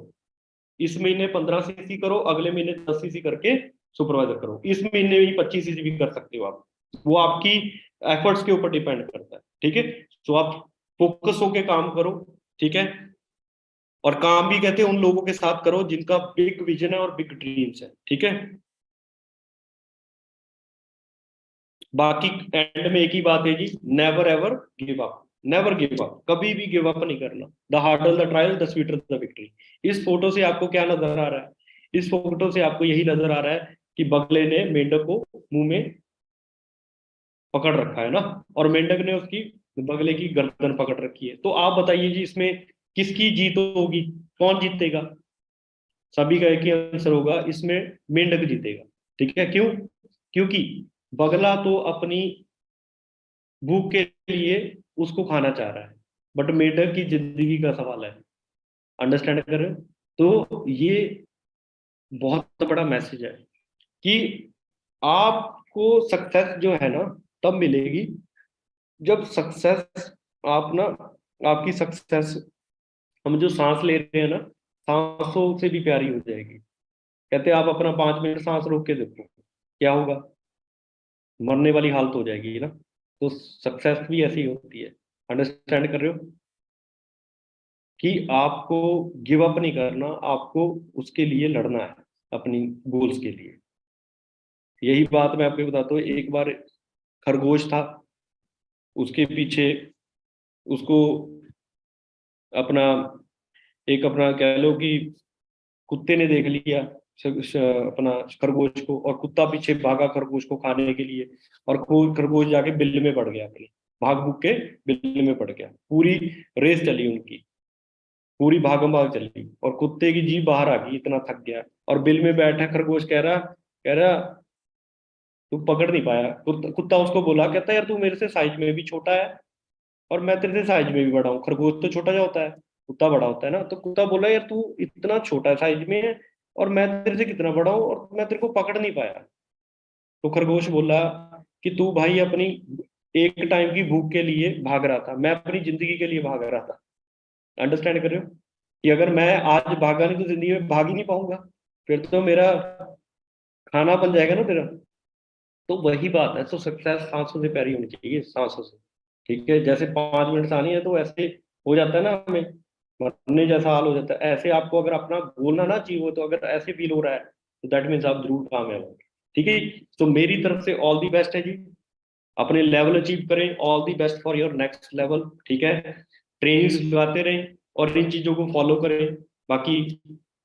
इस महीने 15 सीसी करो, अगले महीने 10 सीसी करके सुपरवाइजर करो, इस महीने भी 25 सीसी भी कर सकते हो आप, वो आपकी एफर्ट्स के ऊपर डिपेंड करता है, ठीक है। तो आप फोकस होके काम करो, ठीक है। और काम भी कहते हैं उन लोगों के साथ करो जिनका बिग विजन है और बिग ड्रीम्स है, ठीक है। बाकी एंड में एक ही बात है जी, never ever give up, never give up, कभी भी गिव अप नहीं करना। The harder the trial the sweeter the victory. इस फोटो से आपको क्या नजर आ रहा है, इस फोटो से आपको यही नजर आ रहा है कि बगले ने मेंढक को मुंह में पकड़ रखा है ना, और मेंढक ने उसकी बगले की गर्दन पकड़ रखी है। तो आप बताइए जी इसमें किसकी जीत होगी, कौन जीतेगा। सभी का एक ही आंसर होगा, इसमें मेंढक जीतेगा, ठीक है। क्यों, क्योंकि बगला तो अपनी भूख के लिए उसको खाना चाह रहा है, बट मेंढक की जिंदगी का सवाल है। अंडरस्टैंड कर रहे हो। तो ये बहुत बड़ा मैसेज है कि आपको सक्सेस जो है ना तब मिलेगी जब सक्सेस, आप ना, आपकी सक्सेस, हम जो सांस ले रहे हैं ना, सांसों से भी प्यारी हो जाएगी। कहते हैं आप अपना 5 मिनट सांस रोक के देखो, क्या होगा? मरने वाली हालत हो जाएगी ना। तो सक्सेस भी ऐसी होती है, अंडरस्टैंड कर रहे हो कि आपको गिव अप नहीं करना, आपको उसके लिए लड़ना है, अपनी गोल्स के लिए। यही बात मैं आपको बताता हूँ। एक बार खरगोश था, उसके पीछे उसको अपना अपना कह लो कि कुत्ते ने देख लिया अपना खरगोश को, और कुत्ता पीछे भागा खरगोश को खाने के लिए, और खरगोश जाके बिल में पड़ गया अपने, भाग भूग के बिल में पड़ गया। पूरी रेस चली उनकी, पूरी भागम भाग चली, और कुत्ते की जीभ बाहर आ गई, इतना थक गया। और बिल में बैठा खरगोश कह रहा तू पकड़ नहीं पाया। कुत्ता उसको बोला, कहता यार तू मेरे से साइज में भी छोटा है, और मैं तेरे से साइज में भी बड़ा हूँ। खरगोश तो छोटा जा होता है, कुत्ता बड़ा होता है ना। तो कुत्ता बोला यार तू इतना छोटा साइज में है, और मैं तेरे से कितना बड़ा हूँ, और मैं तेरे को पकड़ नहीं पाया। तो खरगोश बोला कि तू भाई अपनी एक टाइम की भूख के लिए भाग रहा था, मैं अपनी जिंदगी के लिए भाग रहा था। अंडरस्टैंड कर रहे हो कि अगर मैं आज भागा नहीं तो जिंदगी में भाग ही नहीं पाऊंगा, फिर तो मेरा खाना बन जाएगा ना तेरा। तो वही बात है। तो सक्सेस सांसों से प्यारी होनी चाहिए, सांसों से। ठीक है, जैसे 5 मिनट आनी है तो ऐसे हो जाता है ना, हमें मरने जैसा हाल हो जाता है। ऐसे आपको अगर अपना गोल ना अचीव हो, तो अगर ऐसे फील हो रहा है तो दैट मीन्स आप जरूर कामयाब होंगे। ठीक है, तो मेरी तरफ से ऑल दी बेस्ट है जी। अपने लेवल अचीव करें, all the best for your next level. ठीक है, ट्रेनिंग्स लगाते रहें और इन चीजों को फॉलो करें। बाकी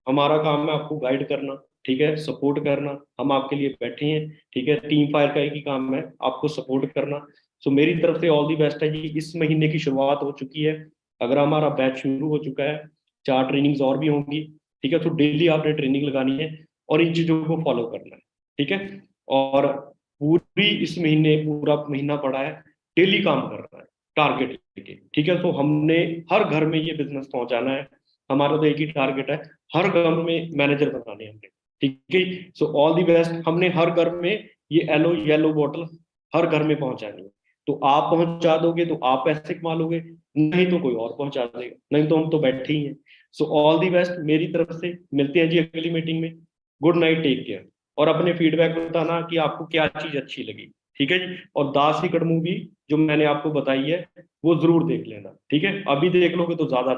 हमारा काम है आपको गाइड करना, ठीक है, सपोर्ट करना। हम आपके लिए बैठे हैं, ठीक है। टीम फायर का एक ही काम है, आपको सपोर्ट करना। सो मेरी तरफ से ऑल दी बेस्ट है जी। इस महीने की शुरुआत हो चुकी है, अगर हमारा बैच शुरू हो चुका है, 4 ट्रेनिंग्स और भी होंगी। ठीक है, तो डेली आपने ट्रेनिंग लगानी है और इन चीजों को फॉलो करना है। ठीक है, और पूरी इस महीने पूरा महीना पड़ा है, डेली काम कर रहा है टारगेट लेके। ठीक है, तो हमने हर घर में ये बिजनेस पहुंचाना है। हमारा तो एक ही टारगेट है, हर घर में मैनेजर बनाने हैं हमने। ठीक है, सो ऑल दी बेस्ट। हमने हर घर में ये येलो येलो बॉटल हर घर में पहुंचानी है। तो आप पहुंचा दोगे तो आप पैसे कमा लोगे, नहीं तो कोई और पहुंचा देगा, नहीं तो हम तो बैठे ही हैं। सो ऑल दी बेस्ट मेरी तरफ से। मिलते हैं जी अगली मीटिंग में। Good night, take care. और अपने फीडबैक बताना कि आपको क्या चीज अच्छी लगी। ठीक है जी, और दास की मूवी जो मैंने आपको बताई है वो जरूर देख लेना। ठीक है, अभी देख लोगे तो ज्यादा